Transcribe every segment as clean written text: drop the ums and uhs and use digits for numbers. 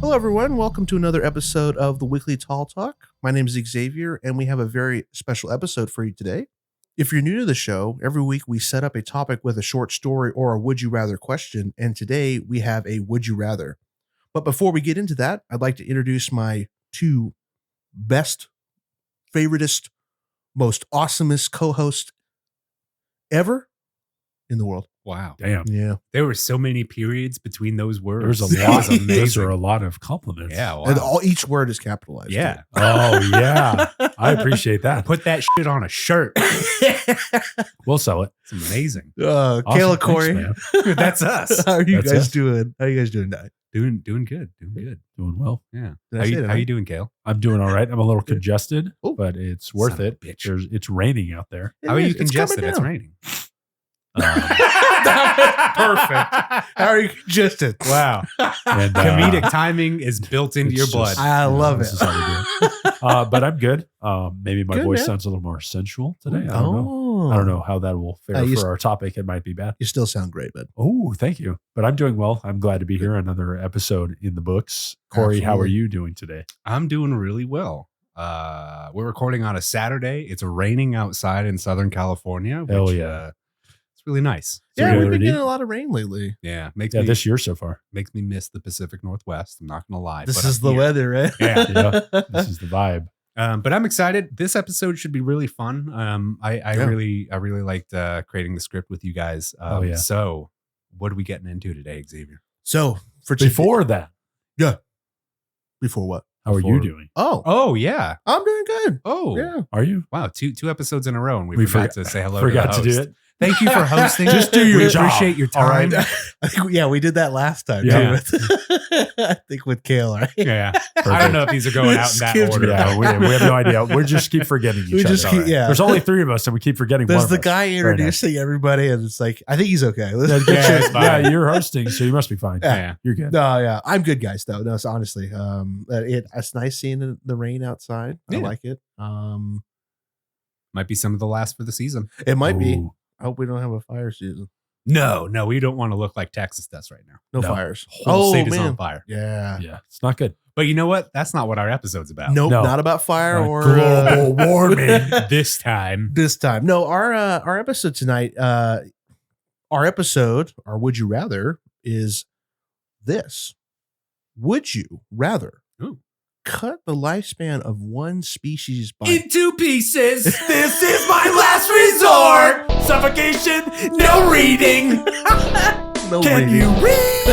Hello, everyone. Welcome to another episode of the Weekly Tall Talk. My name is Xavier, and we have a very special episode for you today. If you're new to the show, every week we set up a topic with a short story or a would you rather question, and today we have a would you rather. But before we get into that, I'd like to introduce my two best, favoritist, most awesomest co-hosts ever in the world. Wow. Damn. Yeah. There were so many periods between those words. There's a lot. Those are a lot of compliments. Yeah. Wow. And each word is capitalized. Yeah. Oh, yeah. I appreciate that. Put that shit on a shirt. We'll sell it. It's amazing. Cale, Awesome. Corey. Thanks, man. That's us. How are you That's guys us. doing? How are you guys doing tonight? Doing good. Doing good. Doing well. Yeah. Did I say that How right? you doing, Cale? I'm doing all right. I'm a little congested, Oh. but it's worth Son of a it. bitch. It's raining out there. It How are is. you It's congested? coming It's down. raining. Perfect. How are you congested? Wow. And, Comedic timing is built into it's your just- blood. I love this it. is how we do it. But I'm good. Maybe my Good, voice man. sounds a little more sensual today. I don't know. Oh. I don't know how that will fare you for our topic. It might be bad. You still sound great, bud. Oh, thank you. But I'm doing well. I'm glad to be here. Another episode in the books. Corey, how are Absolutely. you doing today? I'm doing really well. We're recording on a Saturday. It's raining outside in Southern California. Which, Hell yeah. It's really nice. Yeah, we've been Already? getting a lot of rain lately. Yeah. Makes Yeah, me this year so far. makes me miss the Pacific Northwest. I'm not gonna lie. This but is I'm the here. weather, right? Yeah. This is the vibe. But I'm excited. This episode should be really fun. I Yeah. really liked creating the script with you guys. Oh, yeah. So what are we getting into today, Xavier? So for Before that, before what? how are Before- you doing? Oh, Oh yeah. I'm doing good. Oh Yeah. Are you? wow. Two episodes in a row, and we We forgot to say hello. Forgot to to the do host. it. Thank you for hosting. Just do your We job. appreciate your All right. time. I think, yeah, we did that last time. Yeah. Too, with, I think with Cale, right? Yeah. I don't know if these are going out in that Skipped order. Yeah, we have no idea. We just keep forgetting each We other. just keep, Alright. yeah. There's only three of us, and we keep forgetting There's one the of us. guy Very introducing everybody, and it's like, I think he's okay. nice. Yeah, it's fine. Yeah, you're hosting, so you must be fine. Yeah. You're good. No, yeah, I'm good, guys. Though, no, so honestly, it's nice seeing the rain outside. I Yeah. like it. Might be some of the last for the season. It might be. Ooh. I hope we don't have a fire season. No, we don't want to look like Texas does right now. No, No. fires. Whole Oh state is man, on fire. yeah. Yeah, it's not good. But you know what? That's not what our episode's about. Nope, No. not about fire or global warming. This time. this time. No, our episode tonight, our would you rather is this. Would you rather Ooh. cut the lifespan of one species by In two pieces. This is my last resort. Suffocation. No reading. no Can reading. you read?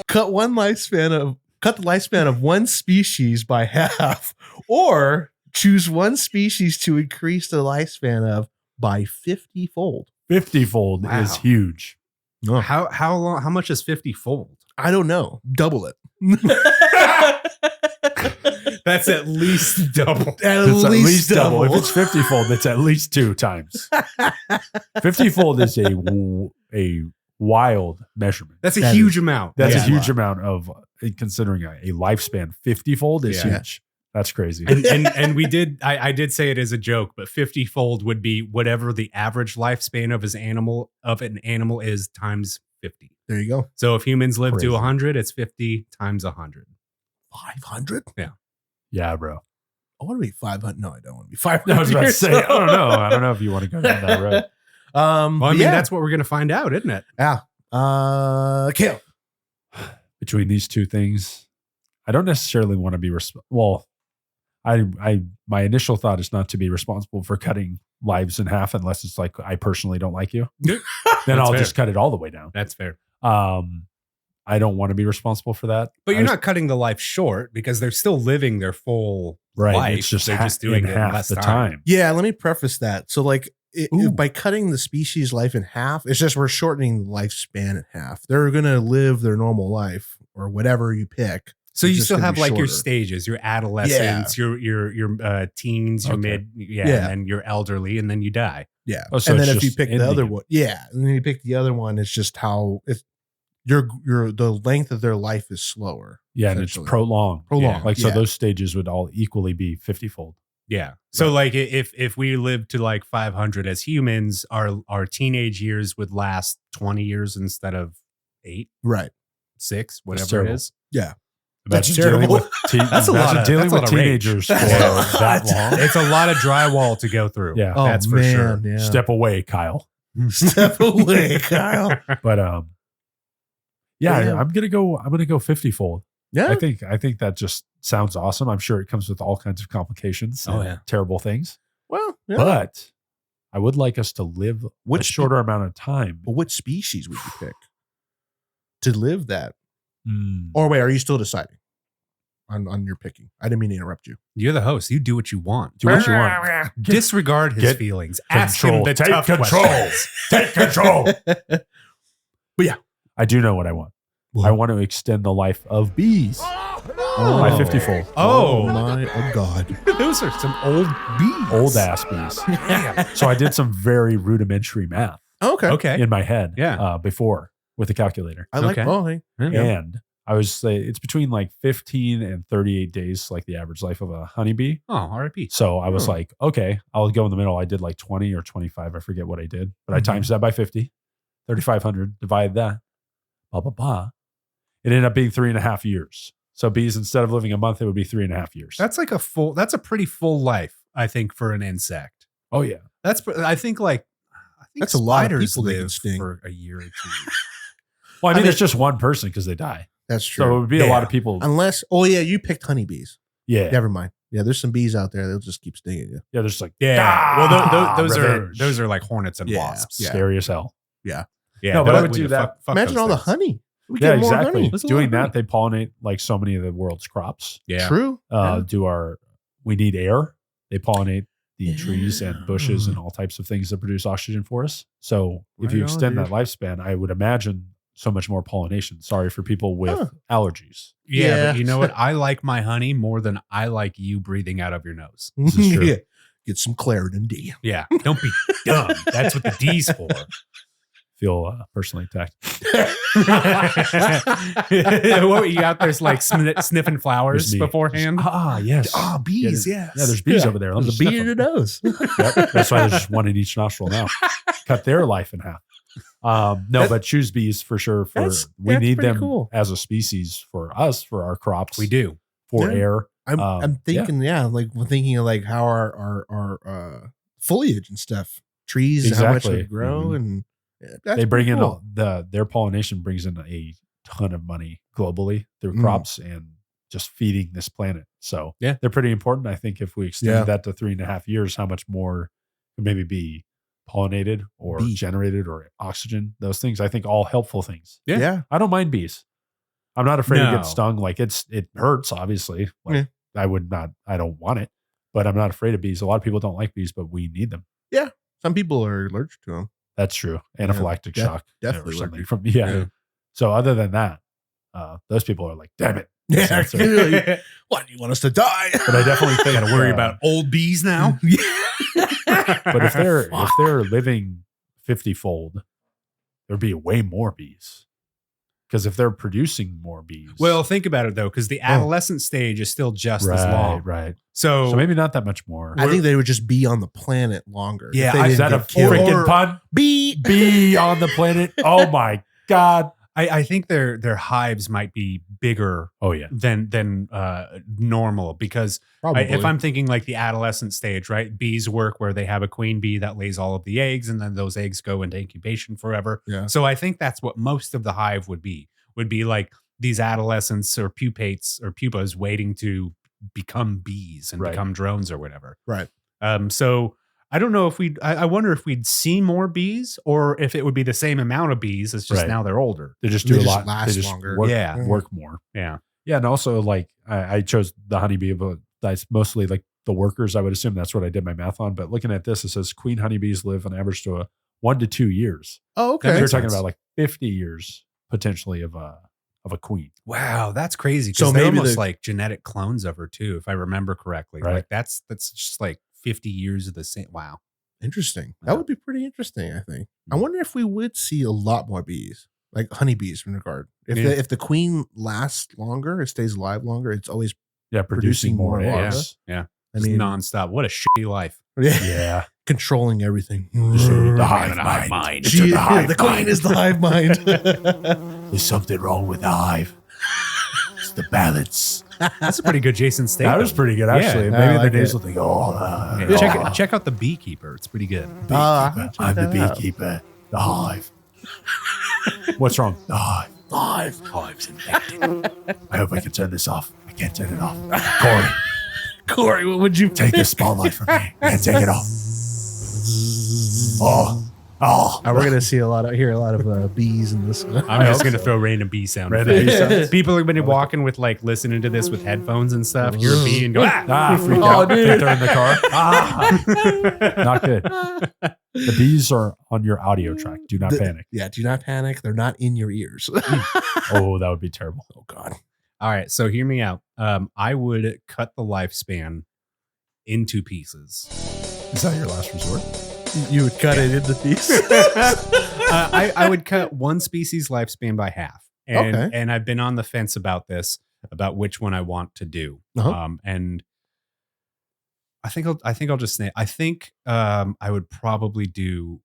cut the lifespan of one species by half, or choose one species to increase the lifespan of by 50-fold? 50-fold Wow. is huge. Oh, How long? How much is 50 fold? I don't know. Double it. That's at least double. At It's at least double. If double. it's 50-fold, it's at least 2 times. 50-fold is a wild measurement. That's a That huge amount. That's Yeah. a huge amount of considering a lifespan. 50-fold is Yeah. huge. That's crazy. And we did. I did say it as a joke, but 50 fold would be whatever the average lifespan of an animal is times 50. There you go. So if humans live Crazy. to 100, it's 50 times 100. 500? Yeah, bro. I want to be 500. No, I don't want to be 500. I was about to years say, I don't old. know. I don't know if you want to go down that road. Well, I mean, yeah. that's what we're going to find out, isn't it? Yeah. Cale. Between these two things, I don't necessarily want to be well. My initial thought is not to be responsible for cutting lives in half unless it's like I personally don't like you. Then That's I'll fair. just cut it all the way down. That's fair. I don't want to be responsible for that. But you're I not cutting the life short because they're still living their full right. life. It's just they're just doing in it in half less the time. time. Yeah, let me preface that. So, like, Ooh. by cutting the species life in half, it's just we're shortening the lifespan in half. They're going to live their normal life or whatever you pick. So It's you just still gonna have be like your shorter. stages, your adolescence, your teens, your Okay. mid, Yeah. and then your elderly, and then you die. Yeah. Oh, so and then it's if you just pick the ending other it. one, yeah. And then you pick the other one, it's just how it's the length of their life is slower. Yeah, and it's essentially. prolonged. Prolonged, Like, so yeah. those stages would all equally be 50-fold. Yeah. So like if we live to like 500 as humans, our teenage years would last 20 years instead of 8. Right. 6, whatever it terrible. is. Yeah. Imagine That's terrible. dealing with, That's a lot imagine of- dealing that's a with lot of rage. teenagers for that long. It's a lot of drywall to go through. Yeah. Oh, that's for man, sure. Yeah. Step away, Kyle. Step away, Kyle. But yeah, Yeah. I'm gonna go 50 fold. Yeah. I think that just sounds awesome. I'm sure it comes with all kinds of complications Oh, and yeah. terrible things. Well, yeah. But I would like us to live a Which shorter amount of time. But what species would you pick to live that? Mm, Or wait, are you still deciding on your picking? I didn't mean to interrupt you. You're the host. You do what you want. do what you want. Disregard his Get feelings. Ask control. him the Take tough control. questions. Take control. I do know what I want. What? I want to extend the life of bees Oh. by 50 fold. Oh. my God. Those are some old bees. Old ass bees. Damn. So I did some very rudimentary math Okay. Okay. in my head Yeah. before with a calculator. I like Okay. bowling. And I was say it's between like 15 and 38 days, like the average life of a honeybee. Oh, R.I.P. So I was Hmm. like, okay, I'll go in the middle. I did like 20 or 25. I forget what I did, but I Mhm. times that by 50, 3,500, divide that, blah, blah, blah. It ended up being 3.5 years. So bees, instead of living a month, it would be 3.5 years. That's like that's a pretty full life, I think, for an insect. oh, yeah. I think That's a lot of spiders people they can live sting. for a year or two. Well, I I mean, mean- it's just one person because they die. That's true. So it would be a lot Yeah. of people. Unless, you picked honeybees. Yeah. Never mind. Yeah, there's some bees out there. They'll just keep stinging you. Yeah. There's like, Yeah. Well, those revenge. those are like hornets and Yeah. wasps. Yeah. Scary as hell. Yeah. No, but I would we do can that. fuck Imagine those all the things. honey. We Yeah, get more exactly. honey. There's a lot Doing of that, they pollinate like so many of the world's crops. Yeah. True. We need air. They pollinate the Yeah. trees and bushes and all types of things that produce oxygen for us. So if you Right on, extend dude. that lifespan, I would imagine so much more pollination. Sorry for people with Huh. allergies. Yeah, Yeah. but you know what? I like my honey more than I like you breathing out of your nose. This is true. Yeah. Get some Claritin D. Yeah. Don't be dumb. That's what the D's for. Feel personally attacked. What were you out there like sniffing flowers There's me. beforehand? Yes. Ah, bees, Yeah, yes. there's bees over there. Let me There's a bee sniff in your them. nose. Yep. That's why there's just one in each nostril now. Cut their life in half. No, but choose bees for sure. We that's need pretty them cool. as a species for us, for our crops. We do. For Yeah. air. I'm thinking, like we're thinking of like how our foliage and stuff, trees, and how much Exactly. they grow, Mhm. and that's They bring pretty in cool. their pollination brings in a ton of money globally through Mm. crops and just feeding this planet. So Yeah. they're pretty important. I think if we extend Yeah. that to 3.5 years, how much more could maybe be pollinated or Bee. generated or oxygen, those things, I think all helpful things. Yeah. Yeah. I don't mind bees. I'm not afraid to No. get stung. Like it hurts, obviously. Like Yeah. I don't want it, but I'm not afraid of bees. A lot of people don't like bees, but we need them. Some people are allergic to them. That's true. Yeah. Anaphylactic shock. Definitely or something allergic. from Yeah. So other than that, those people are like, damn it. Yeah, That's it. really. What, you want us to die? But I definitely think Got to worry about old bees now. But if they're living 50-fold, there'd be way more bees. Because if they're producing more bees, Well, think about it though, because the adolescent stage is still just as long. right. So, So maybe not that much more. I think they would just be on the planet longer. Yeah, if they Is didn't that a get killed. freaking Or- pun? bee? Bee on the planet. Oh my God. I think their hives might be bigger Oh yeah. than normal because Probably. if I'm thinking like the adolescent stage, right? Bees work where they have a queen bee that lays all of the eggs, and then those eggs go into incubation forever. Yeah. So I think that's what most of the hive would be like these adolescents or pupates or pupas waiting to become bees and Right. become drones or whatever. Right. So I don't know if I wonder if we'd see more bees or if it would be the same amount of bees. It's just Right. now they're older. They just They do a just lot. last They just longer. Work, Yeah. work more. Yeah. Yeah, and also like I chose the honeybee, but that's mostly like the workers. I would assume that's what I did my math on. But looking at this, it says queen honeybees live on average to 1 to 2 years. Oh, And okay. you're makes talking sense. about like 50 years potentially of a queen. Wow, that's crazy. So So they're maybe almost the- like genetic clones of her too, if I remember correctly. Right. Like that's just like 50 years of the same. Wow. Interesting. Yeah. That would be pretty interesting, I think. I Mm. wonder if we would see a lot more bees, like honeybees in regard. If Yeah. if the queen lasts longer, it stays alive longer, it's always, Yeah, producing more more eggs. Yeah. I Just mean, nonstop. What a shitty life. Yeah. controlling everything. The hive The hive mind. mind. It's She- the hive the queen mind. is the hive mind. There's something wrong with the hive. It's the balance. That's a pretty good Jason Statham. That was pretty good, actually. Yeah, Maybe I like the nasal thing. Check out the Beekeeper. It's pretty good. Beekeeper. I'm the that out. beekeeper. The hive. What's wrong? The hive. The hive. Hive's infected. I hope I can turn this off. I can't turn it off. Corey, what would you Take this spotlight from me. I can't take it off. Oh. We're gonna hear a lot of bees in this. I'm just gonna throw random bee sound Random effects. bee sounds. People have been walking with like listening to this with headphones and stuff. Hear a bee and go, Freak out. Think they're in the car. Not good. The bees are on your audio track. Do not panic. Yeah, do not panic. They're not in your ears. Oh, that would be terrible. Oh God. All right, so hear me out. I would cut the lifespan into pieces. Is that your last resort? You would cut it into pieces. I would cut one species lifespan by half. And Okay. and I've been on the fence about this, about which one I want to do. Uh-huh. And I think I'll just say I would probably do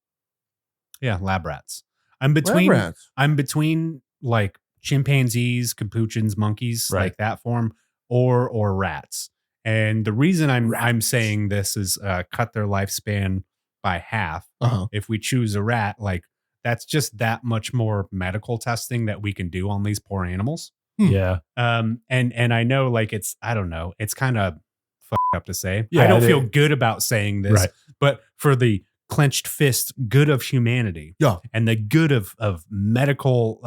lab rats. I'm between like chimpanzees, capuchins, monkeys, Right. like that form, or rats. And the reason I'm saying this is cut their lifespan by half. Uh-huh. If we choose a rat, like that's just that much more medical testing that we can do on these poor animals. Yeah. And I know like it's kind of fucked up to say. Yeah, I don't it feel is. good about saying this, Right. but for the clenched fist good of humanity Yeah. and the good of medical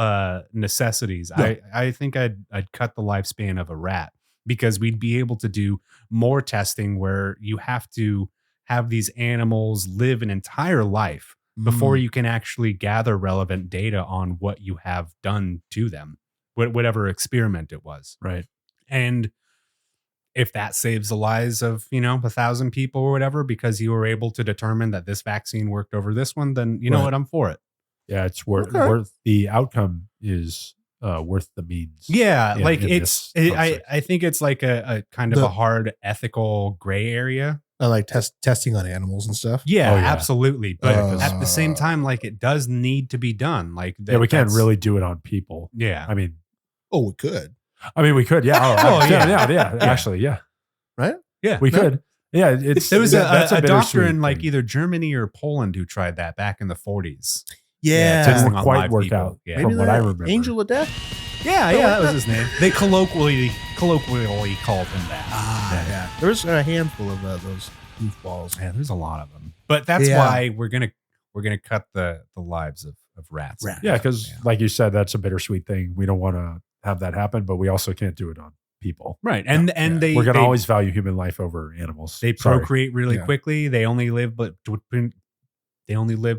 necessities, Yeah. I think I'd cut the lifespan of a rat, because we'd be able to do more testing where you have to have these animals live an entire life before you can actually gather relevant data on what you have done to them, whatever experiment it was. Right. And if that saves the lives of, 1,000 people or whatever, because you were able to determine that this vaccine worked over this one, then you know Right. what, I'm for it. Yeah, it's worth Okay. the outcome is worth the means. Yeah, in- like in it's, this concept. I think it's like a kind of a hard ethical gray area. I like testing on animals and stuff. Yeah, Oh, yeah. absolutely. But Uh, at the same time, like it does need to be done. Like Yeah, we can't that's- really do it on people. Yeah. I mean, Oh, we could. we could. Yeah. Oh, yeah. Yeah. Actually, yeah. Right? Yeah. We could. Yeah. It's There was that's a doctor bittersweet in like thing. either Germany or Poland who tried that back in the 40s. Yeah. testing Didn't on quite live work people. out Yeah. from Maybe what I that remember. Angel of Death. Yeah, Something that like was his name. They colloquially called him that. Yeah. There's a handful of those goofballs. Man, there's a lot of them. But that's Yeah. why we're gonna cut the lives of rats. Rats. Yeah, because like you said, that's a bittersweet thing. We don't want to have that happen, but we also can't do it on people. Right. And We're going to always value human life over animals. they Sorry. procreate really Yeah. quickly. They only live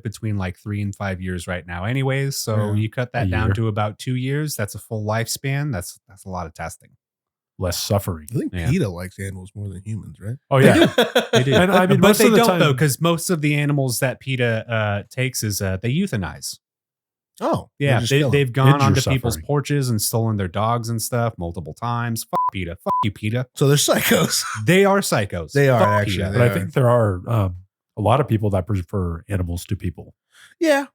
between like 3 and 5 years right now anyways. So Yeah. you cut that A down year. to about 2 years. That's a full lifespan. That's a lot of testing. Less suffering. I think Yeah. PETA likes animals more than humans, right? Oh yeah, They do. And I mean, but most they of the don't time- though, because most of the animals that PETA takes is they euthanize. Oh, Yeah, just kill 'em. they've gone Injure onto people's suffering. porches and stolen their dogs and stuff multiple times. Fuck PETA. Fuck you, PETA. So they're psychos. They are psychos. They are, Fuck actually. PETA. but I Yeah. think there are a lot of people that prefer animals to people. Yeah.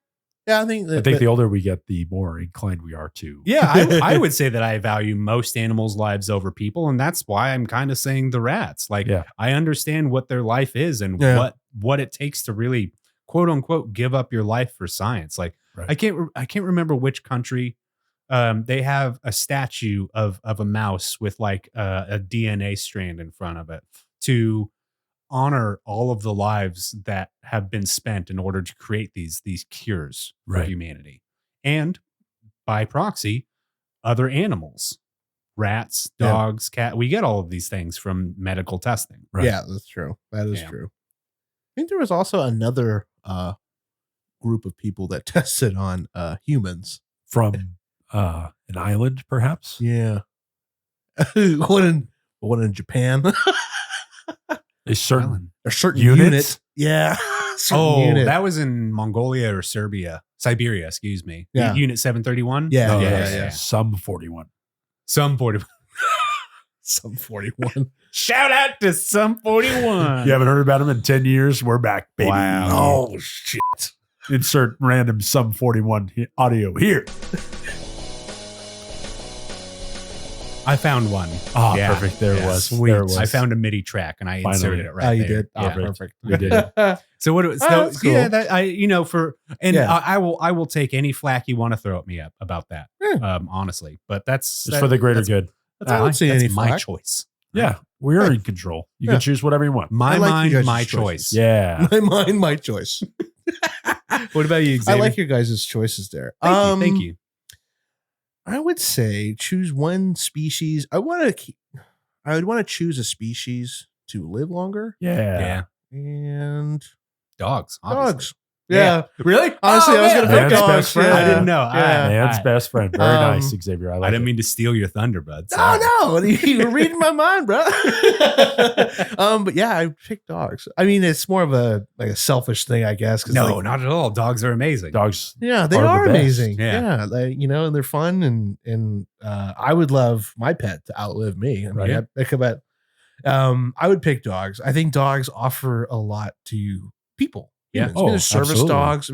I think I think the older we get, the more inclined we are to. Yeah, I would say that I value most animals' lives over people, and that's why I'm kind of saying the rats. Like, Yeah. I understand what their life is and Yeah. what it takes to really, quote unquote, give up your life for science. Like, Right. I can't remember which country. They have a statue of a mouse with like a DNA strand in front of it to honor all of the lives that have been spent in order to create these cures for Right. humanity, and by proxy, other animals, rats, Yeah. dogs, cat. We get all of these things from medical testing. Right. Yeah, that's true. That is Yeah. true. I think there was also another group of people that tested on humans. From an island, perhaps. Yeah. one in Japan. A certain Island. A certain Units? unit. Yeah. Certain Oh, unit. that was in Mongolia or Siberia, excuse me. Yeah. Unit 731. Yeah, oh, yeah, yes, yeah. some 41. Some 40. Some 41. Shout out to some 41. You haven't heard about them in 10 years? We're back, baby. Wow. Oh shit. Insert random some 41 audio here. I found one. Oh, Yeah. perfect. There it Yeah. was. Sweet. There it was. I found a MIDI track and I Finally. inserted it right Oh, you there. did? Oh, Yeah. perfect. We did it. So what? So, that's cool. yeah, that I for and Yeah. I will take any flack you want to throw at me up about that. Yeah. Honestly, but that's It's for the greater that's- good. That's, I don't see any my flack. choice. Yeah. We're in control. You Yeah. can choose whatever you want. My I like you mind, guys' my choices. choice. Yeah. My mind, my choice. What about you, I Xavier? like your guys' choices there. Thank you. I would say choose one species. I would want to choose a species to live longer, Yeah. Yeah. and Dogs. Obviously. dogs. Yeah. Really? Honestly, I was man. gonna pick Man's dogs. best friend. Yeah. I didn't know. Yeah. Man's best friend. Very nice, Xavier. I like I didn't it. mean to steal your thunder, bud. Oh no, you were reading my mind, bro. But yeah, I picked dogs. I mean, it's more of a selfish thing, I guess. 'Cause, No, like, not at all. Dogs are amazing. Dogs. yeah, they are the are best. amazing. Yeah. Yeah, and they're fun, and I would love my pet to outlive me. I mean, Right. I think about. I would pick dogs. I think dogs offer a lot to people. Yeah. Humans. I mean, Oh, there's service absolutely. dogs.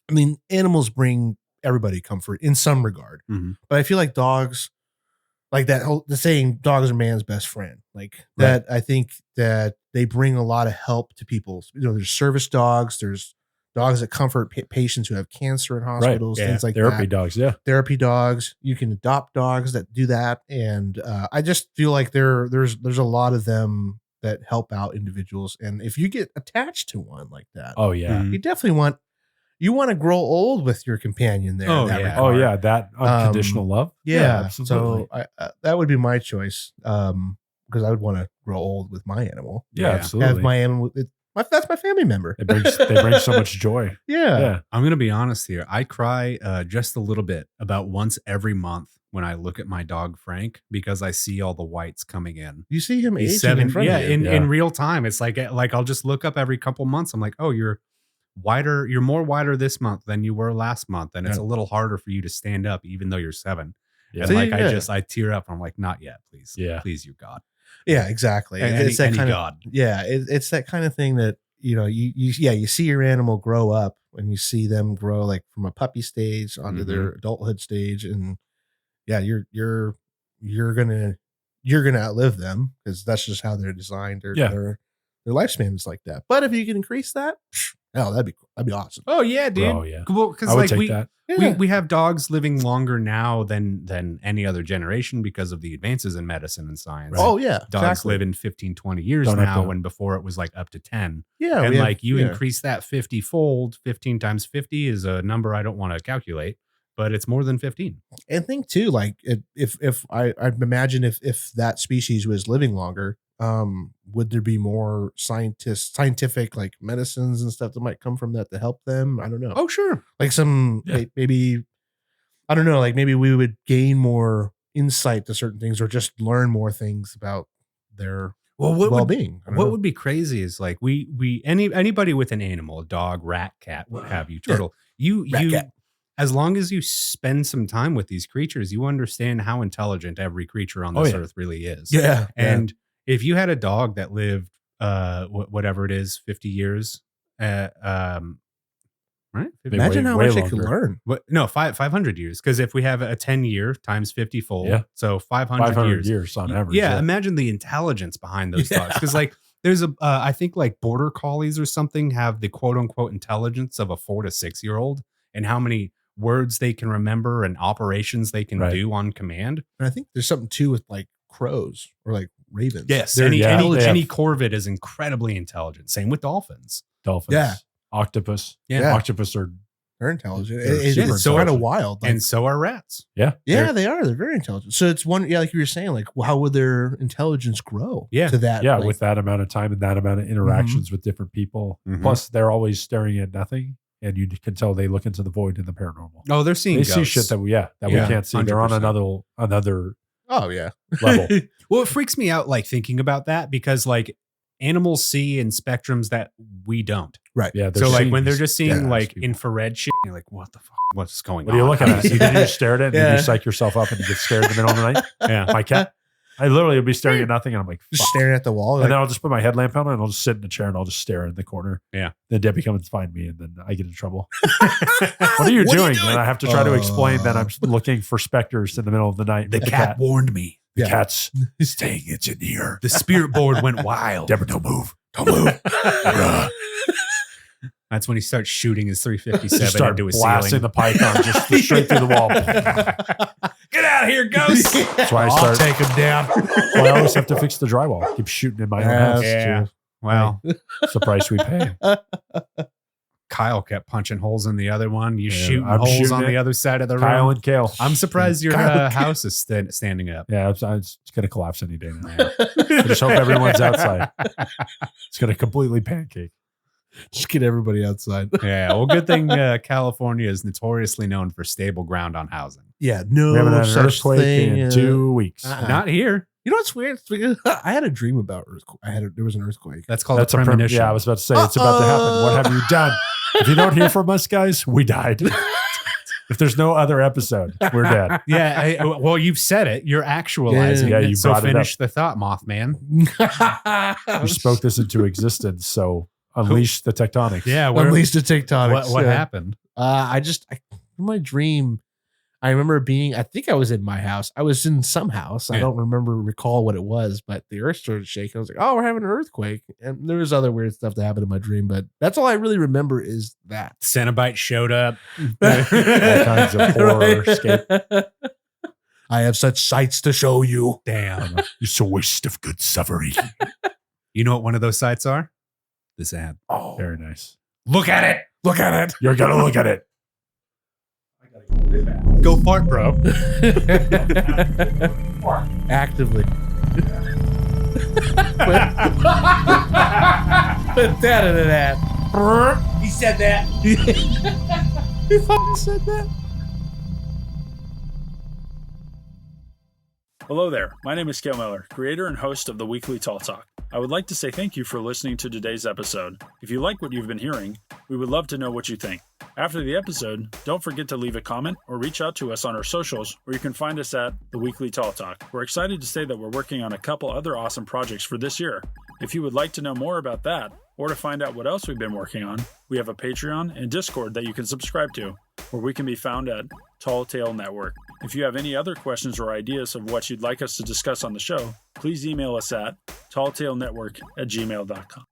I mean, animals bring everybody comfort in some regard, Mhm. but I feel like dogs, like the saying, "Dogs are man's best friend." Like that, I think that they bring a lot of help to people. There's service dogs. There's dogs that comfort patients who have cancer in hospitals, Yeah. things like Therapy that. dogs. Yeah. Therapy dogs. You can adopt dogs that do that, and I just feel like there's a lot of them that help out individuals. And if you get attached to one like that, Oh, yeah. Mhm. you definitely want to grow old with your companion there. Oh, in that yeah. Oh, regard. yeah. That unconditional love. Yeah. absolutely. So that would be my choice. Because I would want to grow old with my animal. Yeah, Yeah. absolutely. Have my animal. That's my family member. they bring so much joy. Yeah. Yeah. I'm going to be honest here. I cry just a little bit about once every month when I look at my dog, Frank, because I see all the whites coming in. You see him He's aging in 7. front Yeah, of you. in real time. It's like I'll just look up every couple months. I'm like, oh, you're whiter. You're more whiter this month than you were last month. And it's Yeah. a little harder for you to stand up, even though you're 7. Yeah. And See, like, yeah. I tear up. I'm like, not yet, please. Yeah. Please, you God. Yeah, exactly. And it's that any kind of God. yeah. It's that kind of thing that you see your animal grow up, and you see them grow like from a puppy stage onto their adulthood stage, and yeah, you're gonna outlive them because that's just how they're designed. Their lifespan is like that. But if you can increase that, hell, that'd be awesome. Oh, yeah, dude. Oh, yeah. Well, because I would like take that. Yeah. we have dogs living longer now than any other generation because of the advances in medicine and science. Oh yeah, Dogs exactly. live in 15, 20 years Don't have now, to- when before it was like up to 10. Yeah, And we have- like you yeah. increase that 50 fold, 15 times 50 is a number I don't want to calculate, but it's more than 15. And think too, like if I'd imagine if that species was living longer, would there be more scientific like medicines and stuff that might come from that to help them? I don't know. Oh, sure. Like some maybe I don't know, like maybe we would gain more insight to certain things or just learn more things about their Well, what would, well-being. I don't what know. would be crazy is like anybody with an animal, a dog, rat, cat, what have you, turtle, Rat, cat. as long as you spend some time with these creatures, you understand how intelligent every creature on this earth really is. Yeah. And if you had a dog that lived whatever it is, 50 years, right? Maybe Imagine how way much it could longer. learn. What? No, 500 years. Because if we have a 10-year times 50 fold, Yeah. so 500 500 years. years on average. Yeah, imagine the intelligence behind those dogs. Because like there's I think like border collies or something have the quote unquote intelligence of a 4 to 6 year old, and how many words they can remember and operations they can Right. do on command. And I think there's something too with like crows or like ravens. Yes, They're any intelligent. corvid is incredibly intelligent. Same with dolphins. Dolphins. Yeah. Octopus. Yeah. Octopus are They're intelligent. They're It's super so kind of intelligent. wild. Like, And so are rats. yeah. yeah, they are. They're very intelligent. So it's one, like you were saying, like, well, how would their intelligence grow? Yeah. To that. Yeah, like, with that amount of time and that amount of interactions with different people. Mhm. Plus, they're always staring at nothing, and you can tell they look into the void in the paranormal. Oh, they're seeing They ghosts. see shit that we Yeah, we can't see. They're on 100%. another oh yeah. level. Well, it freaks me out like thinking about that because like animals see in spectrums that we don't. Yeah. So like when they're seeing- just seeing yeah, like people. infrared shit, you're like, what the fuck? What's going What on? are you looking How at? do you You see did you that? just stare at it and Yeah. you psych yourself up and you get scared in the middle of the night? Yeah. My cat? I literally would be staring at nothing, and I'm like, Just fuck. staring at the wall. And Like, then I'll just put my headlamp on, and I'll just sit in the chair, and I'll just stare in the corner. Yeah. Then Debbie comes and find me, and then I get in trouble. What are you doing? And I have to try to explain that I'm looking for specters in the middle of the night. The cat warned me. The Yeah. cat's saying it's in here. The spirit board went wild. Deborah, don't move. Don't move. That's when he starts shooting his Just 357 start into his blasting ceiling. the python just straight through the wall. Get out of here, ghost. That's why I I'll start. take him down. Well, I always have to fix the drywall. Keep shooting in my own house. Yeah. Well, It's the price we pay. Kyle kept punching holes in the other one. You Yeah, shooting I'm holes shooting on it. the other side of the Kyle room. and Cale. I'm surprised your Kyle and Cale. house is standing up. Yeah, it's going to collapse any day now. I just hope everyone's outside. It's going to completely pancake. Just get everybody outside. Yeah. Well, good thing California is notoriously known for stable ground on housing. Yeah, We haven't no had an such earthquake thing. in 2 weeks. Not here. You know what's weird? I had a dream about earthquake. There was an earthquake. That's called That's a premonition. Yeah, I was about to say it's about to happen. What have you done? If you don't hear from us, guys, we died. If there's no other episode, we're dead. Yeah. Well, you've said it. You're actualizing Yeah, it. you So brought it finish the thought, Mothman. You spoke this into existence, so unleash the tectonics. Yeah. Unleashed the TikTok. What happened? In my dream, I remember I think I was in my house. I was in some house. I Yeah. don't recall what it was, but the earth started shaking. I was like, oh, we're having an earthquake. And there was other weird stuff that happened in my dream, but that's all I really remember is that. Cenobite showed up. All kinds of horror escape. I have such sights to show you. Damn. It's a waste of good suffering. You know what one of those sites are? This ad. Oh, very nice. Look at it. Look at it. You're gonna look at it. Go fart, bro. Actively. Put that in an ad. He said that. He fucking said that. Hello there, my name is Cale Miller, creator and host of the Weekly Tall Talk. I would like to say thank you for listening to today's episode. If you like what you've been hearing, we would love to know what you think. After the episode, don't forget to leave a comment or reach out to us on our socials, where you can find us at the Weekly Tall Talk. We're excited to say that we're working on a couple other awesome projects for this year. If you would like to know more about that, or to find out what else we've been working on, we have a Patreon and Discord that you can subscribe to, where we can be found at Tall Tale Network. If you have any other questions or ideas of what you'd like us to discuss on the show, please email us at talltaleNetwork@gmail.com.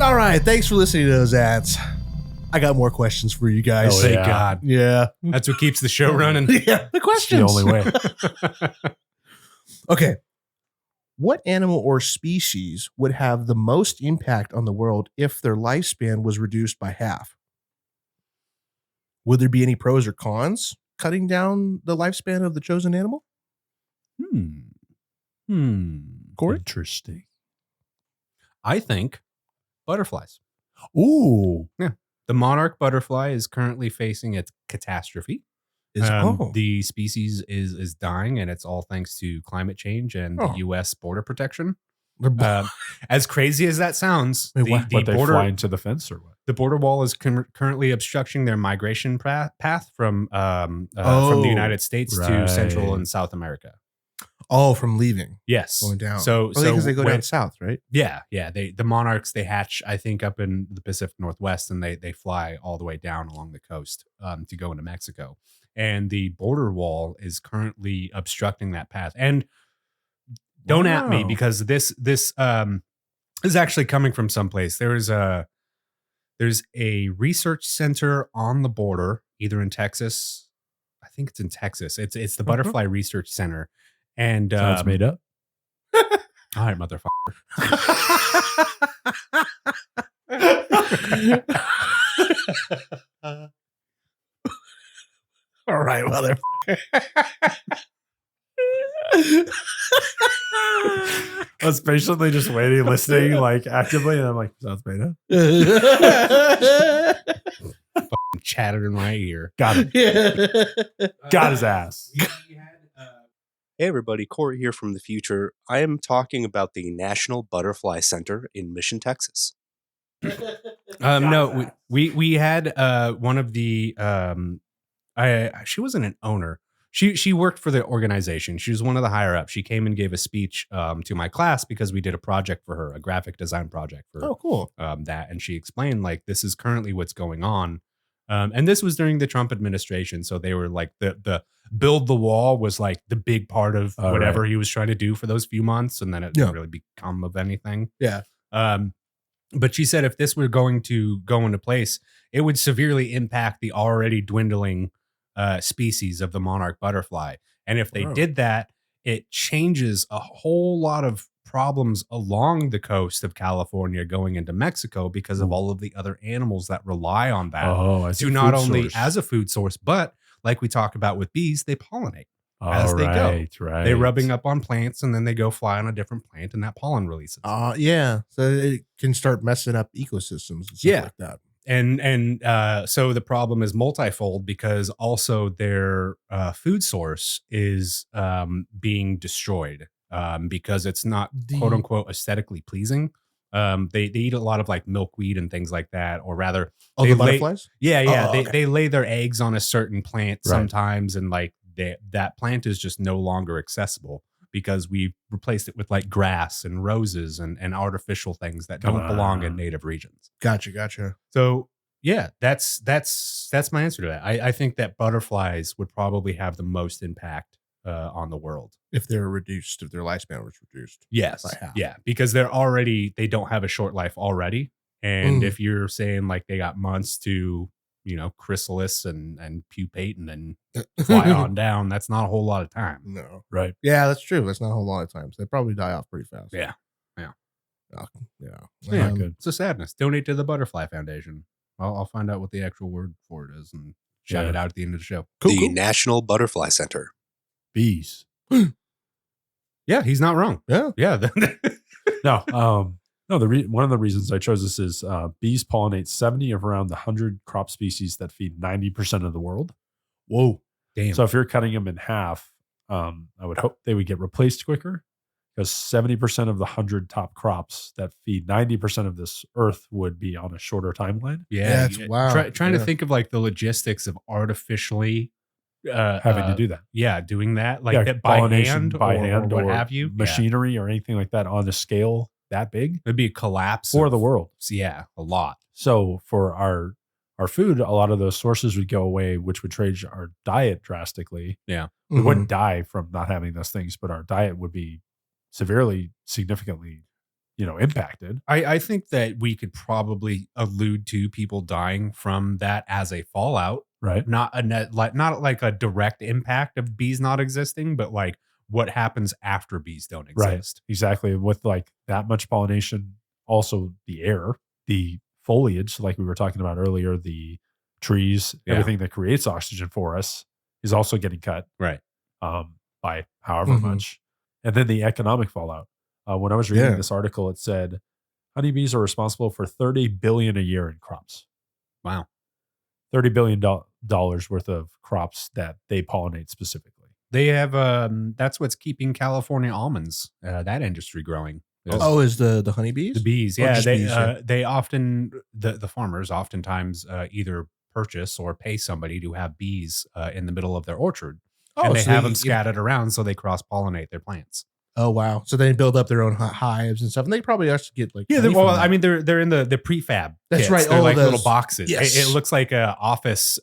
All right. Thanks for listening to those ads. I got more questions for you guys. Oh, Thank yeah. God. Yeah. That's what keeps the show running. Yeah. The It's the questions. only way. Okay. What animal or species would have the most impact on the world if their lifespan was reduced by half? Would there be any pros or cons cutting down the lifespan of the chosen animal? Corey? Interesting. I think butterflies. Ooh. The monarch butterfly is currently facing its catastrophe. The species is dying, and it's all thanks to climate change and the U.S. border protection. As crazy as that sounds, Wait, the, what? the But they border fly into the fence or what? the border wall is currently obstructing their migration path from the United States to Central right. and South America. Oh, from leaving. Yes, Going down. So because they go when- down south, right? Yeah. The monarchs, they hatch, I think, up in the Pacific Northwest, and they fly all the way down along the coast to go into Mexico. And the border wall is currently obstructing that path. And don't at me, Wow. because this is actually coming from someplace. There's a research center on the border, either in Texas. I think it's in Texas. It's the Butterfly Research Center. And Sounds made up. all right, motherfucker. All right, mother. I was patiently just waiting, listening, like actively, and I'm like, sounds made up. Chattered in my ear. Got him. Got his ass. He had Hey everybody, Corey here from the future. I am talking about the National Butterfly Center in Mission, Texas. No, we had one of the she wasn't an owner. She worked for the organization. She was one of the higher ups. She came and gave a speech to my class because we did a project for her, a graphic design project for Oh, cool. that, and she explained like this is currently what's going on. And this was during the Trump administration, so they were like the build the wall was like the big part of whatever he was trying to do for those few months, and then it didn't really become of anything. Yeah. But she said if this were going to go into place, it would severely impact the already dwindling species of the monarch butterfly. And if they did that, it changes a whole lot of problems along the coast of California going into Mexico because of all of the other animals that rely on that to not only as a food source, but like we talked about with bees, they pollinate as they go. Right. They're rubbing up on plants and then they go fly on a different plant and that pollen releases. Yeah. So it can start messing up ecosystems and stuff like that. And so the problem is multifold because also their food source is being destroyed because it's not quote unquote aesthetically pleasing. They eat a lot of like milkweed and things like that, or rather, the butterflies. They lay their eggs on a certain plant sometimes, and like that plant is just no longer accessible because we replaced it with like grass and roses and artificial things that don't belong in native regions. Gotcha. So yeah, that's my answer to that. I think that butterflies would probably have the most impact on the world if their lifespan was reduced. Yes, by half. Yeah, because they don't have a short life already, and if you're saying like they got months to chrysalis and pupate and then fly on down, that's not a whole lot of time. No, right? Yeah, that's true. That's not a whole lot of times. They probably die off pretty fast. Yeah. Good. It's a sadness. Donate to the Butterfly Foundation. I'll find out what the actual word for it is and shout it out at the end of the show. The National Butterfly Center. Bees. Yeah, he's not wrong. Yeah. No. One of the reasons I chose this is bees pollinate 70 of around the 100 crop species that feed 90% of the world. Whoa. Damn. So if you're cutting them in half, I would hope they would get replaced quicker, because 70% of the 100 top crops that feed 90% of this earth would be on a shorter timeline. Yeah. Wow. Trying to think of like the logistics of artificially having to do that. Yeah, doing that like that by hand or what have you. Machinery or anything like that on a scale that big. It'd be a collapse for the world. Yeah, a lot. So for our food, a lot of those sources would go away, which would change our diet drastically. Yeah. We wouldn't die from not having those things, but our diet would be significantly impacted. I think that we could probably allude to people dying from that as a fallout, right? Not like a direct impact of bees not existing, but like what happens after bees don't exist. Right. Exactly. With like that much pollination, also the air, the foliage, like we were talking about earlier, the trees, everything that creates oxygen for us is also getting cut. Right. By however much. And then the economic fallout. When I was reading this article, it said honeybees are responsible for $30 billion a year in crops. Wow. $30 billion worth of crops that they pollinate specifically. They have that's what's keeping California almonds, that industry growing. Is the honeybees? The bees, they often the farmers oftentimes either purchase or pay somebody to have bees in the middle of their orchard, and they have them scattered around so they cross pollinate their plants. Oh wow! So they build up their own hives and stuff, and they probably actually get like they're in the prefab. That's kits. Right. They're like little boxes. Yes. It looks like a office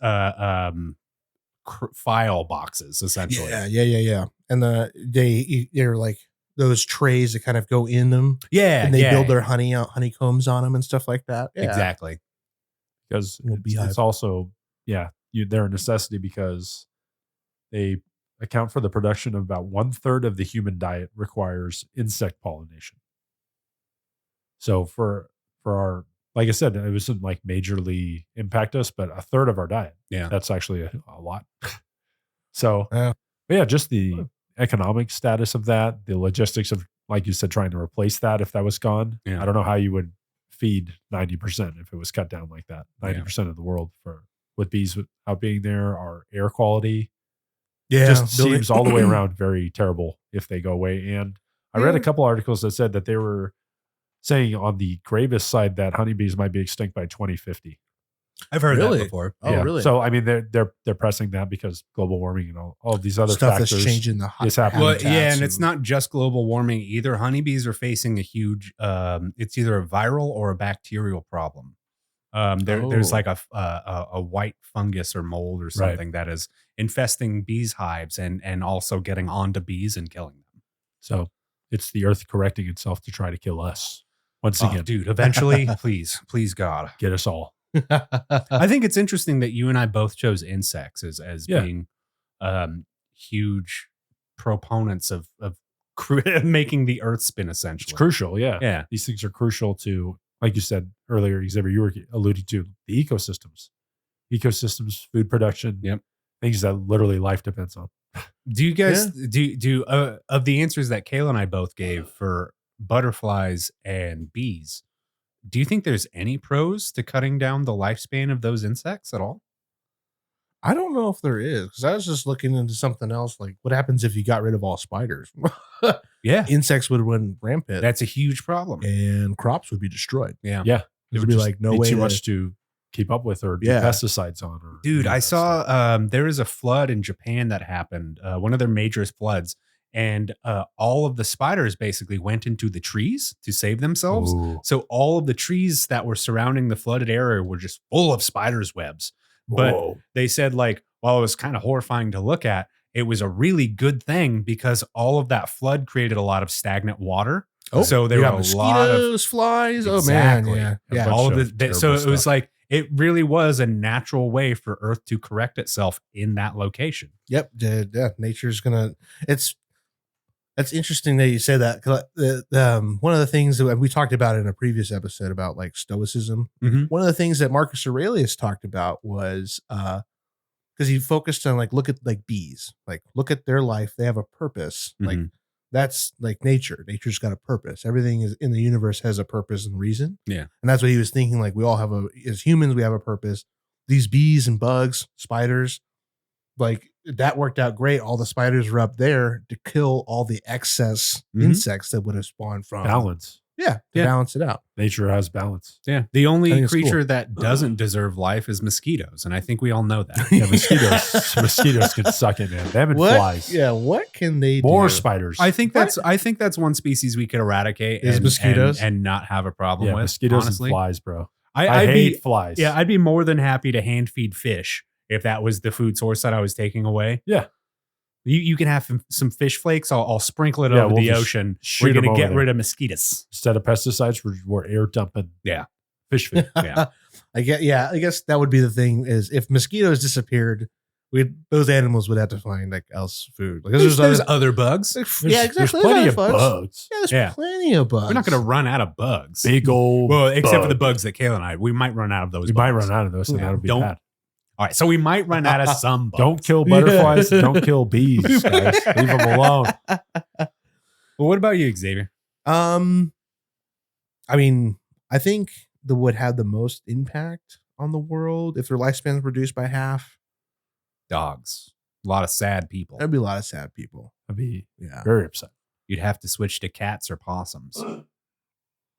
file boxes essentially. Yeah. And they're like those trays that kind of go in them. Yeah, and they build their honeycombs on them and stuff like that. Yeah. Exactly. Because it's also they're a necessity because they account for the production of about 1/3 of the human diet requires insect pollination. So for our, like I said, it wasn't like majorly impact us, but 1/3 of our diet. Yeah. That's actually a lot. So yeah, just the economic status of that, the logistics of, like you said, trying to replace that if that was gone. Yeah. I don't know how you would feed 90% if it was cut down like that. 90% of the world with bees without being there, our air quality, Yeah, just building- seems all the way around very terrible if they go away. And I read a couple articles that said that they were saying on the gravest side that honeybees might be extinct by 2050. I've heard Really? that before. Oh, Yeah. really? So I mean, they're pressing that because global warming and all of these other stuff factors that's changing the is happening. Well, habitats yeah, and it's not just global warming either. Honeybees are facing a huge. It's either a viral or a bacterial problem. There's Oh. like a white fungus or mold or something that is infesting bees' hives and also getting onto bees and killing them. So it's the earth correcting itself to try to kill us once Oh, again. dude, eventually, please God. Get us all. I think it's interesting that you and I both chose insects as Yeah. being huge proponents of making the earth spin, essentially. It's crucial. Yeah. Yeah. These things are crucial to, like you said earlier, Xavier, you were alluding to the ecosystems, food production. Yep. Things that literally life depends on. Do you guys do of the answers that Cale and I both gave for butterflies and bees? Do you think there's any pros to cutting down the lifespan of those insects at all? I don't know if there is, because I was just looking into something else, like what happens if you got rid of all spiders? Yeah, Insects would run rampant, that's a huge problem. and crops would be destroyed. Yeah. Yeah. It would be like no be way too to- much to keep up with or do Yeah. pesticides on. Or Dude, any of I that stuff. saw there was a flood in Japan that happened, one of their major floods, and all of the spiders basically went into the trees to save themselves. Ooh. So all of the trees that were surrounding the flooded area were just full of spiders' webs. But Whoa. they said, like, while it was kind of horrifying to look at, it was a really good thing because all of that flood created a lot of stagnant water. So there you were got a lot of mosquitoes, flies. Exactly. Oh man, A yeah. bunch all of of the so terrible it was stuff. like it really was a natural way for Earth to correct itself in that location. Yep. Yeah. Nature's gonna. That's interesting that you say that. 'Cause, one of the things that we talked about in a previous episode about like stoicism. Mhm. One of the things that Marcus Aurelius talked about was because he focused on like look at like bees, like look at their life. They have a purpose. Like Mhm. that's like nature. Nature's got a purpose. Everything is in the universe has a purpose and reason. Yeah. And that's what he was thinking. Like we all have as humans, we have a purpose. These bees and bugs, spiders, like that worked out great. All the spiders were up there to kill all the excess Mhm. insects that would have spawned from Balance. Yeah, to Yeah. balance it out. Nature has balance. Yeah. The I only think it's cool. creature that doesn't deserve life is mosquitoes. And I think we all know that. Yeah, mosquitoes can suck it, man. Them and What? flies. Yeah, what can they More do? spiders. I think that's one species we could eradicate Is mosquitoes? and not have a problem yeah, with. mosquitoes honestly. and flies, bro. I'd I hate be flies. yeah, I'd be more than happy to hand feed fish if that was the food source that I was taking away. Yeah. You can have some fish flakes. I'll sprinkle it Yeah, over we'll the just ocean. shoot We're gonna 'em over get there. rid of mosquitoes. Instead of pesticides, we're air dumping. Yeah. Fish food. Yeah. I guess that would be the thing is if mosquitoes disappeared, those animals would have to find like else food. Like There's other bugs. yeah, exactly. There's plenty of bugs. bugs. Yeah, there's Yeah. plenty of bugs. We're not going to run out of bugs. Big old. Well, except for the bug. bugs that Cale and I, we might run out of those. We might run out of those, and Yeah. that'll be Don't- bad. All right, so we might run out of some bugs. Don't kill butterflies. and Don't kill bees, guys. Leave them alone. Well, what about you, Xavier? I mean, I think that would have the most impact on the world if their lifespans were reduced by half. Dogs. A lot of sad people. There'd be a lot of sad people. I'd be Yeah. very upset. You'd have to switch to cats or possums.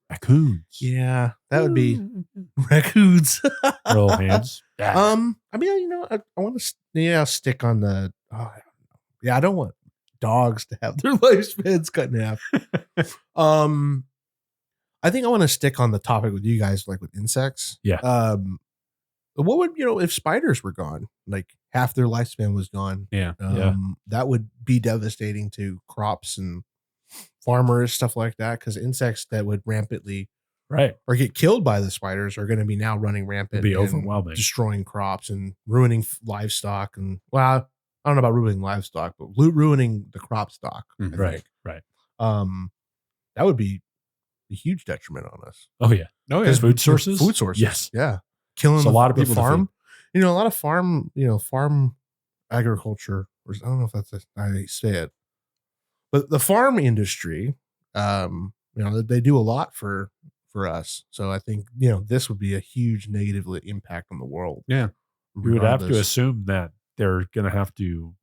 Raccoons. Yeah, that would be raccoons. Little hands. I mean, I want to stick on the. I don't want dogs to have their lifespans cut in half. I think I want to stick on the topic with you guys, like with insects. Yeah. What would if spiders were gone, like half their lifespan was gone? Yeah. That would be devastating to crops and farmers, stuff like that. Because insects that would rampantly Right. or get killed by the spiders are going to be now running rampant, It'd be and overwhelming. destroying crops and ruining livestock. And well, I don't know about ruining livestock, but ruining the crop stock. I Mhm. Right. think. Right. That would be a huge detriment on us. Oh yeah. Oh, Because Food sources? Food sources. Yes. Yeah. Killing It's a lot of the people to farm. A lot of farm agriculture, or I don't know if that's how you say it, but the farm industry, they do a lot for us. So I think, this would be a huge negative impact on the world. Yeah. You would have to regardless. assume that they're going to have to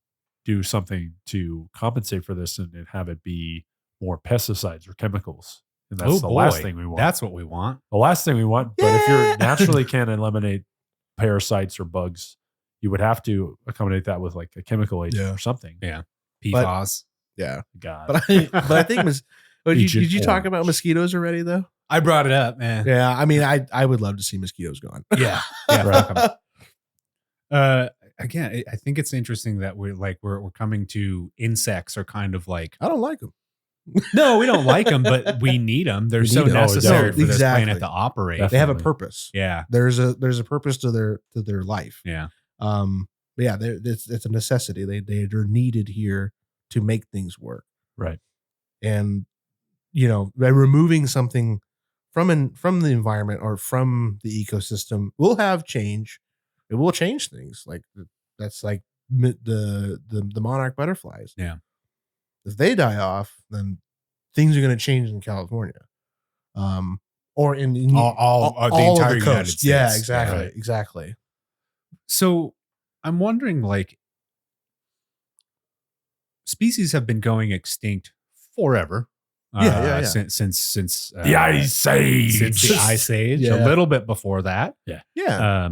do something to compensate for this and have it be more pesticides or chemicals. And that's the last thing we want. That's what we want. The last thing we want. But if you naturally can eliminate parasites or bugs, you would have to accommodate that with like a chemical agent or something. Yeah. PFAS. Yeah. God. But I think did you talk about mosquitoes already though? I brought it up, man. Yeah. I mean, I would love to see mosquitoes gone. Yeah. Yeah. Right. fuck 'em. Again, I think it's interesting that we're coming to insects are kind of like, I don't like them. no, we don't like them, but we need them. They're We so need 'em. necessary No, for this exactly. planet to operate. Definitely. They have a purpose. Yeah. There's a purpose to their life. Yeah. But yeah, it's a necessity. They're needed here to make things work. Right. And by removing something from the environment or from the ecosystem, we'll have change. It will change things. Like that's like the monarch butterflies. Yeah. If they die off, then things are going to change in California, or in all the of entire the United coast. States. Yeah, exactly, Right. exactly. So I'm wondering, like, species have been going extinct forever. Yeah. Since The Ice Age. Since the Ice Age, Yeah. a little bit before that. Yeah,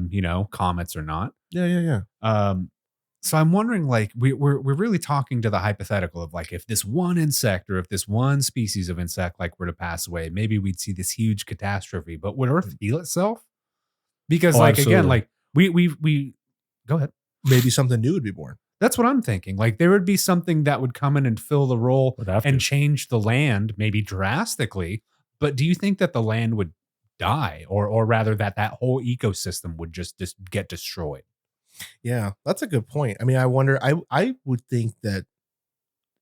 Comets or not. yeah. So I'm wondering, like, we're really talking to the hypothetical of like, if this one insect or if this one species of insect like were to pass away, maybe we'd see this huge catastrophe. But would Earth heal itself? Because again, like we go ahead. Maybe something new would be born. That's what I'm thinking. Like there would be something that would come in and fill the role Would have and to. change the land, maybe drastically. But do you think that the land would die, or rather that whole ecosystem would just get destroyed? Yeah, that's a good point. I mean, I wonder. I would think that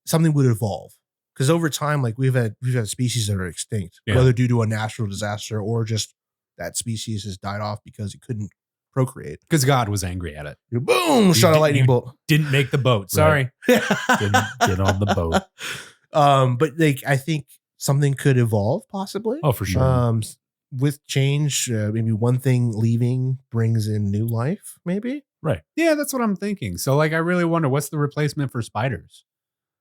something would evolve because over time, like we've had species that are extinct, Yeah. whether due to a natural disaster or just that species has died off because it couldn't procreate. Because God was angry at it. Boom! Shot a did- lightning you- bolt. Didn't make the boat. Sorry. Didn't get on the boat. But like, I think something could evolve possibly. Oh, for sure. With change, maybe one thing leaving brings in new life. Maybe. Right. Yeah, that's what I'm thinking. So like I really wonder what's the replacement for spiders?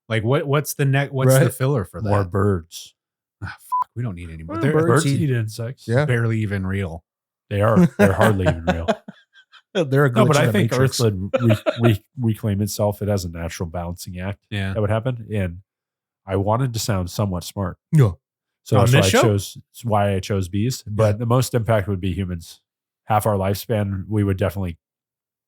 Like what's the what's the Right. filler for that? More birds. Fuck, we don't need any more. Well, They're birds Birds eat- eat insects. Yeah. barely even real. They are. They're hardly even real. They're a No, glitch but in I the think matrix. Earth would reclaim itself. It has a natural balancing act Yeah. that would happen. And I wanted to sound somewhat smart. Yeah. So On that's this show? it's why I chose bees. But the most impact would be humans. Half our lifespan, we would definitely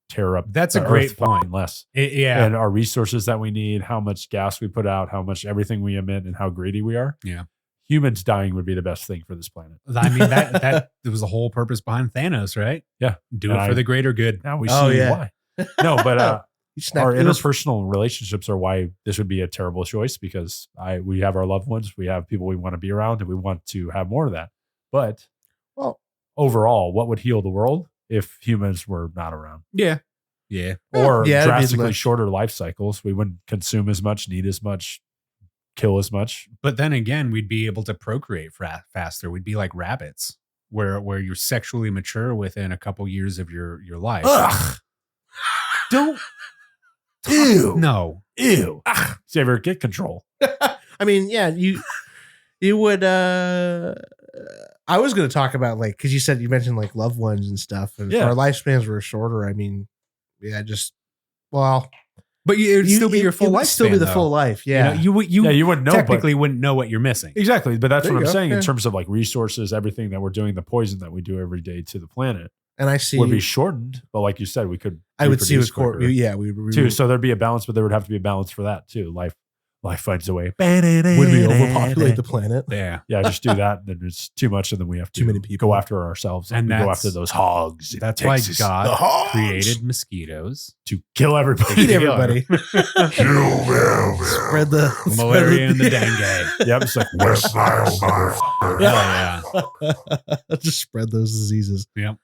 tear up. That's a the great Earth fucking point. less. Yeah. And our resources that we need, how much gas we put out, how much everything we emit, and how greedy we are. Yeah. Humans dying would be the best thing for this planet. I mean that was the whole purpose behind Thanos, right? Yeah. Do And it for the greater good. Now we Oh, see yeah. why. No, but You snapped- our it was- interpersonal relationships are why this would be a terrible choice, because we have our loved ones, we have people we want to be around, and we want to have more of that. But Well, overall, what would heal the world if humans were not around? Yeah. Yeah. Or yeah, it'd be drastically less- shorter life cycles. We wouldn't consume as much, need as much, kill as much. But then again, we'd be able to procreate faster. We'd be like rabbits, where you're sexually mature within a couple years of your life. Ugh. Don't. Ew. No. Ew. Xavier, get control. I mean, yeah, you would. I was going to talk about like because you mentioned like loved ones and stuff, and if Yeah. our lifespans were shorter. I mean, yeah, But it would still be your full it would life. still be the full life. Yeah, You wouldn't know. technically wouldn't know what you're missing. Exactly. But that's There what you I'm go. saying Yeah. in terms of like resources, everything that we're doing, the poison that we do every day to the planet and I see. would be shortened. But like you said, we could. I would see reproduce with court. quicker, Yeah, we too. So there'd be a balance, but there would have to be a balance for that too. Life finds a way. would we overpopulate the planet? Yeah. Yeah, just do that. Then it's too much, and then we have to Too many people. go after ourselves, And and we go that's- after those hogs. in That's why Texas. The God hogs. created mosquitoes. to kill everybody. Eat everybody. Spread the Malaria and the dengue. Yep, it's like West Nile. Yeah. Just spread those diseases. Yep.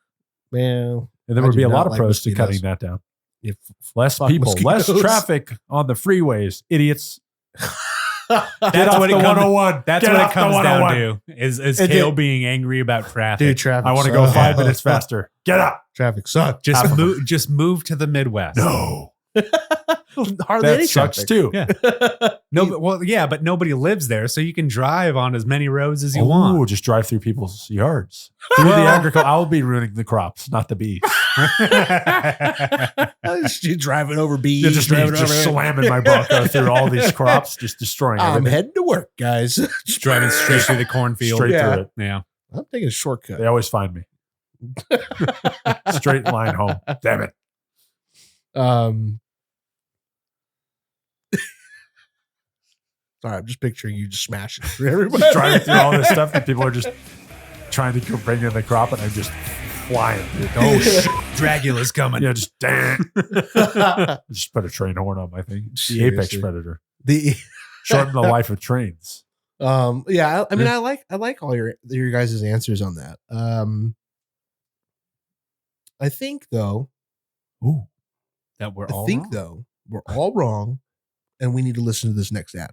Man, And there I would do be a not lot of like pros to mosquitoes. cutting that down. if Less Fuck people, less mosquitoes. traffic on the freeways, idiots. That's off what it the comes. 101. That's Get what off it the comes down 101. to. Is It Cale did- being angry about traffic? dude, traffic. I want to go sucks. 5 minutes faster. Get up. Traffic sucks. Just move to the Midwest. No. Hardly any That sucks traffic. too. Yeah. No, well, yeah, but nobody lives there, so you can drive on as many roads as you want. Just drive through people's yards. Through the agriculture. I'll be ruining the crops, not the bees. You driving over bees. You're just driving over slamming my Bronco through all these crops, just destroying I'm everything. heading to work, guys. Just driving straight through the cornfield. Straight Yeah. through it. Yeah. I'm taking a shortcut. They always find me. Straight line home. Damn it. Sorry, I'm just picturing you just smashing through everybody. Just driving through all this stuff that people are just trying to bring in the crop, and I'm just flying. Oh, shit. Dracula's coming. Yeah, just just put a train horn on my thing. The apex Seriously. predator. The Shorten the life of trains. yeah, I mean, I like all your guys' answers on that. I think though, That we're I all think wrong. though, we're all wrong, and we need to listen to this next ad.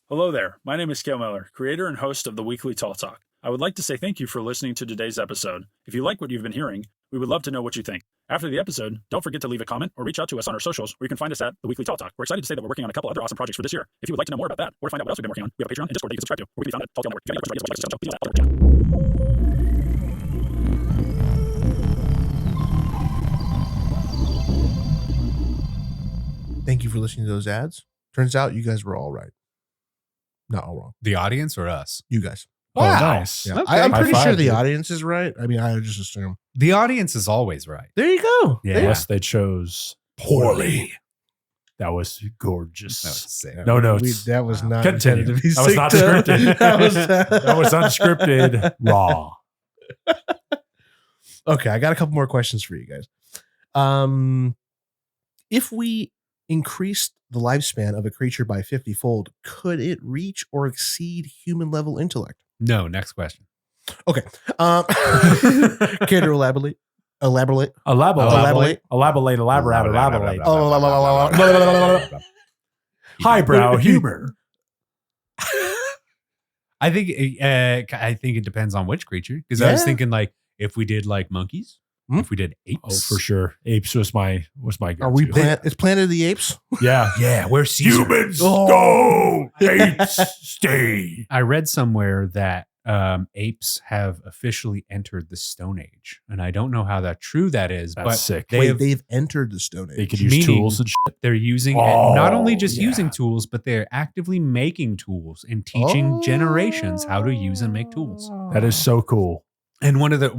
Hello there. My name is Cale Miller, creator and host of the Weekly Tall Talk. I would like to say thank you for listening to today's episode. If you like what you've been hearing, we would love to know what you think. After the episode, don't forget to leave a comment or reach out to us on our socials, where you can find us at the Weekly Tall Talk. We're excited to say that we're working on a couple other awesome projects for this year. If you would like to know more about that or to find out what else we've been working on, we have a Patreon and Discord that you can subscribe to. Where we can be found at Tall Tale Network. If you have any questions or ideas, please let us know. Thank you for listening to those ads. Turns out you guys were all right. Not all wrong. The audience or us? You guys. Oh, nice. Yeah. Okay. I'm pretty High sure five, the dude. audience is right. I mean, I would just assume. The audience is always right. There you go. Yeah. There you Yes, they chose poorly. That was gorgeous. That was sick. go. No notes. That was not Continue. intended to be That was not synced up. scripted. That was unscripted. Raw. Okay, I got a couple more questions for you guys. If we increased the lifespan of a creature by 50-fold, could it reach or exceed human level intellect? No, next question. Okay. Care to elaborate? Elaborate. Elaborate. Highbrow humor. I think it depends on which creature. Because I was Yeah. thinking like if we did like monkeys, Hmm? if we did apes. Oh, for sure. Apes was my Are we go-to. it's Planet of the Apes? Yeah. Yeah, we're Caesar. Humans Oh. go. Apes stay. I read somewhere that apes have officially entered the Stone Age, and I don't know how true that is, That's but sick. They've entered the Stone They Age. could use Meaning- tools and shit. they're using Oh, not only just yeah. using tools, but they're actively making tools and teaching generations how to use and make tools. That is so cool. And one of the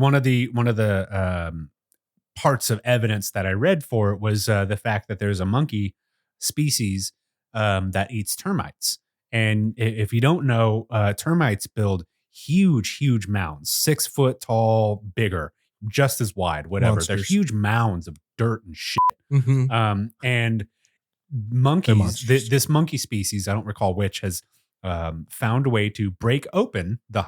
parts of evidence that I read for it was the fact that there's a monkey species that eats termites. And if you don't know, termites build huge mounds, 6 foot tall, bigger, just as wide, whatever. They're Monsters. huge mounds of dirt and shit. Mhm. And They're monkeys, monsters. this monkey species, I don't recall which, has found a way to break open the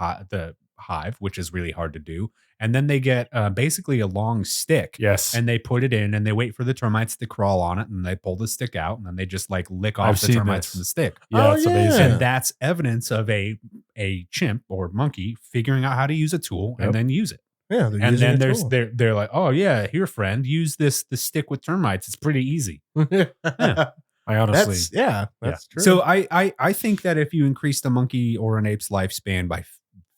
hive, which is really hard to do. And then they get basically a long stick. Yes. And they put it in and they wait for the termites to crawl on it, and they pull the stick out, and then they just like lick off I've the seen termites this. from the stick. Yeah, Oh, it's yeah. amazing. And that's evidence of a chimp or monkey figuring out how to use a tool Yep. and then use it. Yeah, they're And using then a tool. they're like, oh yeah, here friend, use the stick with termites. It's pretty easy. I honestly, that's true. So I think that if you increase the monkey or an ape's lifespan by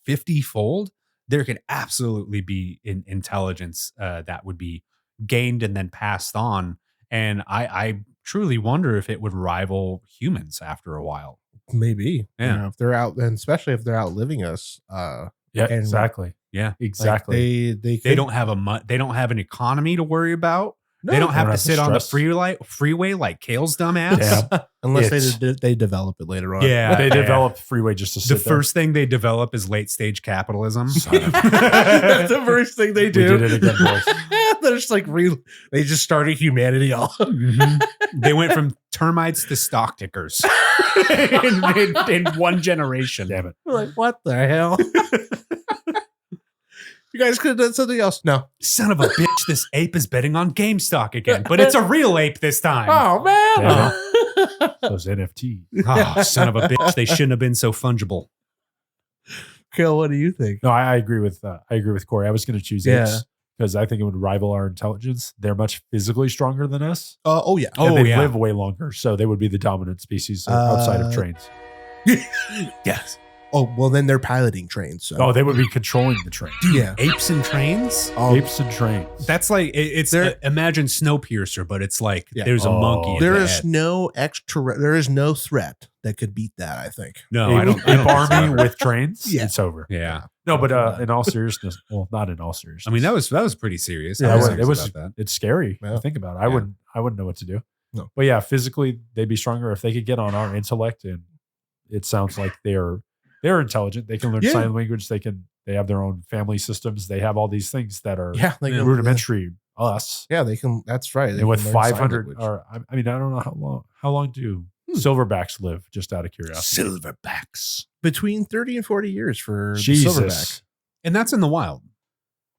50-fold, there could absolutely be intelligence that would be gained and then passed on. And I truly wonder if it would rival humans after a while. maybe, Yeah. if they're out, and especially if they're outliving us, yeah, and- exactly. Yeah. like, Exactly. they They don't have they don't have an economy to worry about. They don't have to sit on the freeway like Cale's dumbass. Yeah. unless It's- they develop it later on. Yeah. They developed freeway just to The sit there. first thing they develop is late stage capitalism. That's the first thing they We do. did it again, boys. They're just like they just started humanity all. Mhm. They went from termites to stock tickers in one generation. Damn it. We're like, what the hell? You guys could have done something else. No. Son of a bitch, this ape is betting on GameStop again, but it's a real ape this time. Oh man. Those NFT. Oh, son of a bitch, they shouldn't have been so fungible. Cale, what do you think? No, I agree with Corey. I was going to choose apes because I think it would rival our intelligence. They're much physically stronger than us. Oh yeah. And they live way longer, so they would be the dominant species outside of trains. Yes. Oh, well, then they're piloting trains. So. Oh, they would be controlling the train. Yeah. Apes and trains? Apes and trains. That's like, imagine Snowpiercer, but it's like there's a Oh. monkey in There the is head. there is no threat that could beat that, I think. No, I don't. Ape army with trains. Yeah. It's over. Yeah. No, but in all seriousness, well, not in all seriousness. I mean, that was pretty serious. Yeah, I was it serious was. about that. It's scary Yeah. to think about. Yeah. I wouldn't know what to do. No. But yeah, physically they'd be stronger if they could get on our intellect, and it sounds like they're intelligent. They can learn sign language. They have their own family systems. They have all these things that are rudimentary us. Yeah, they can. That's right. They And with can learn sign 500, language. or I mean, I don't know how long do silverbacks live? Just out of curiosity. Silverbacks. Between 30 and 40 years for the Jesus. silverback. And that's in the wild.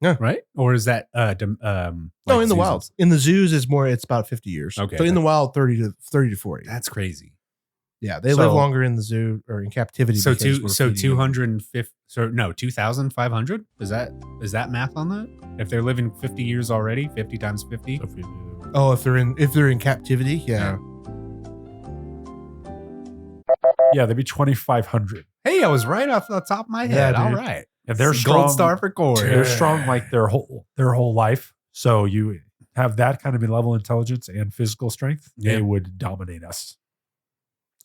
Yeah. Right? Or is that No, like in the zoos? wild. In the zoos is more. It's about 50 years. Okay. So in the wild, 30 to 40. That's crazy. Yeah, they So- live longer in the zoo or in captivity. So because we're feeding them. 250 2,500? Is that math on that? If they're living 50 years already, 50 times 50? So if we do- Oh, if they're in captivity, yeah. yeah, they'd be 2,500. Hey, I was right off the top of my Yeah, head. All dude. right. And they're Gold strong. star for Corey. They're strong like their whole life. So you have that kind of level of intelligence and physical strength. Yeah. They would dominate us.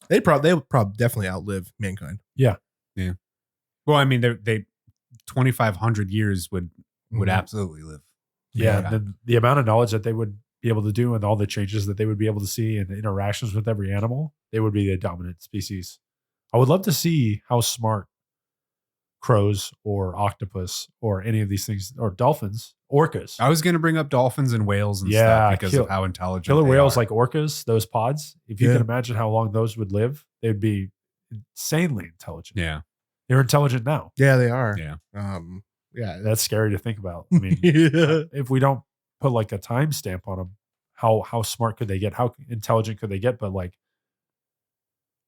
They would probably definitely outlive mankind. Well, I mean, they 2,500 years would Mhm. absolutely live. Yeah. Yeah. Then the amount of knowledge that they would be able to do and all the changes that they would be able to see and the interactions with every animal, they would be the dominant species. I would love to see how smart crows or octopus or any of these things or dolphins, orcas. I was going to bring up dolphins and whales and Yeah, stuff because of how intelligent Killer they whales are. like orcas, those pods, if you Yeah. can imagine how long those would live, they'd be insanely intelligent. Yeah. They're intelligent now. Yeah, they are. Yeah. Yeah. That's scary to think about. I mean, Yeah. if we don't put like a time stamp on them, how smart could they get? How intelligent could they get? But like,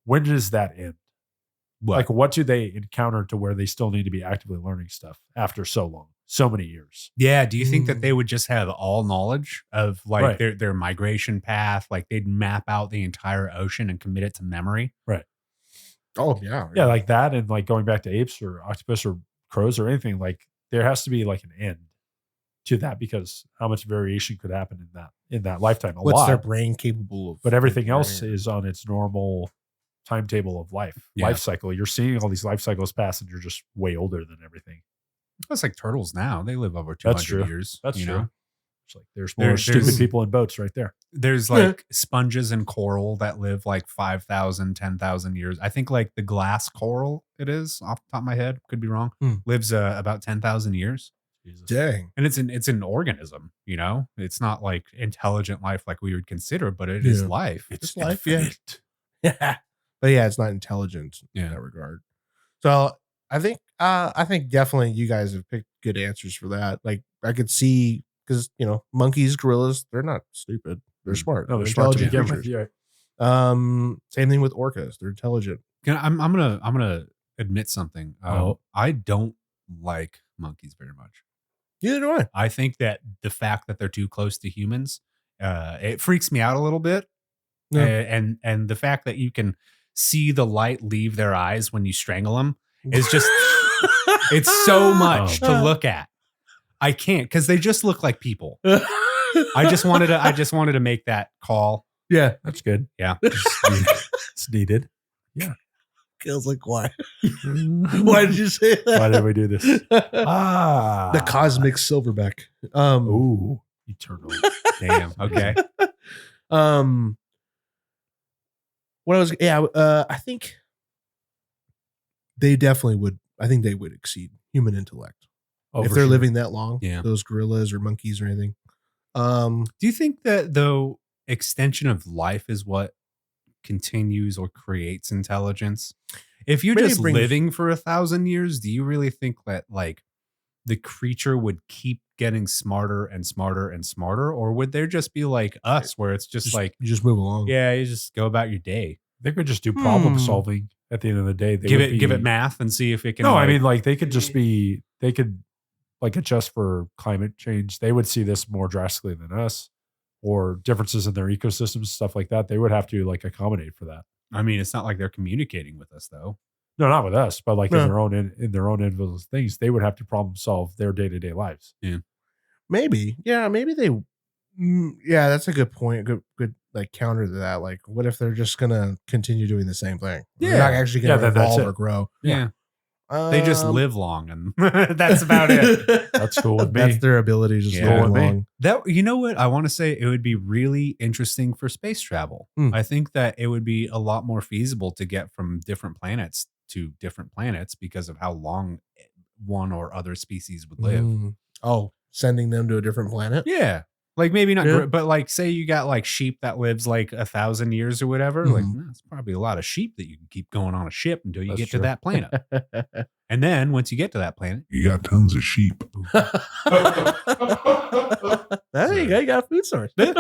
when does that end? What? Like, what do they encounter to where they still need to be actively learning stuff after so long, so many years? Yeah. Do you think that Mm. they would just have all knowledge of like Right. their migration path? Like they'd map out the entire ocean and commit it to memory? Oh yeah. Yeah, like that, and like going back to apes or octopus or crows or anything, like there has to be like an end to that because how much variation could happen in that lifetime? A What's lot. their brain capable of? But everything else is on its normal timetable of life cycle. You're seeing all these life cycles pass and you're just way older than everything. That's like turtles now. They live over 200 That's true. years. That's you true. know? It's like there's more There's- stupid people in boats right there. There's like sponges and coral that live like 5,000, 10,000 years. I think like the glass coral, it is off the top of my head, could be wrong, lives about 10,000 years. Jesus. Dang. And it's an organism, you know, it's not like intelligent life like we would consider, but it is Yeah. life. It's life, yeah. Yeah. But yeah, it's not intelligent in that regard. So I think definitely you guys have picked good answers for that. Like I could see because monkeys, gorillas, they're not stupid. They're smart. No, they're they're smart to intelligent begin with. creatures. Yeah. Same thing with orcas. They're intelligent. I'm gonna admit something. I don't like monkeys very much. Neither do I. I think that the fact that they're too close to humans, it freaks me out a little bit. Yeah. And the fact that you can see the light leave their eyes when you strangle them is just it's so much to look at. I can't because they just look like people. I just wanted to make that call. Yeah. That's good. Yeah. It's needed. Feels like why? Why did you say that? Why did we do this? The cosmic silverback. Ooh, eternal. Damn. Okay. What I was, I think they definitely would. I think they would exceed human intellect Oh, if for they're sure. living that long. Yeah. Those gorillas or monkeys or anything. Do you think that though extension of life is what continues or creates intelligence? If you're Maybe just brings- living for 1,000 years, do you really think that like the creature would keep getting smarter and smarter and smarter, or would there just be like us, where it's just like, you just move along. yeah, you just go about your day, They could just do problem solving at the end of the day. They give would it math and see if it can. No, like, I mean, like they could like adjust for climate change. They would see this more drastically than us, or differences in their ecosystems, stuff like that. They would have to like accommodate for that. I mean, it's not like they're communicating with us though. No, not with us, but like No. in their own individual things, they would have to problem solve their day-to-day lives. Maybe. Yeah, maybe they yeah, that's a good point. Good like counter to that. Like, what if they're just gonna continue doing the same thing? They're not actually gonna then that's evolve it. or grow. Yeah. They just live long, and that's about it. That's cool with me. That's their ability to just Yeah. live Cool with me. long. That, you know what? I want to say it would be really interesting for space travel. I think that it would be a lot more feasible to get from different planets to different planets because of how long one or other species would live. Oh, sending them to a different planet? Yeah. Like maybe not, Yeah. but like say you got like sheep that lives like 1,000 years or whatever. Like that's probably a lot of sheep that you can keep going on a ship until you That's get true. to that planet. And then once you get to that planet, You got tons of sheep. There you go. You got a food source. Wait,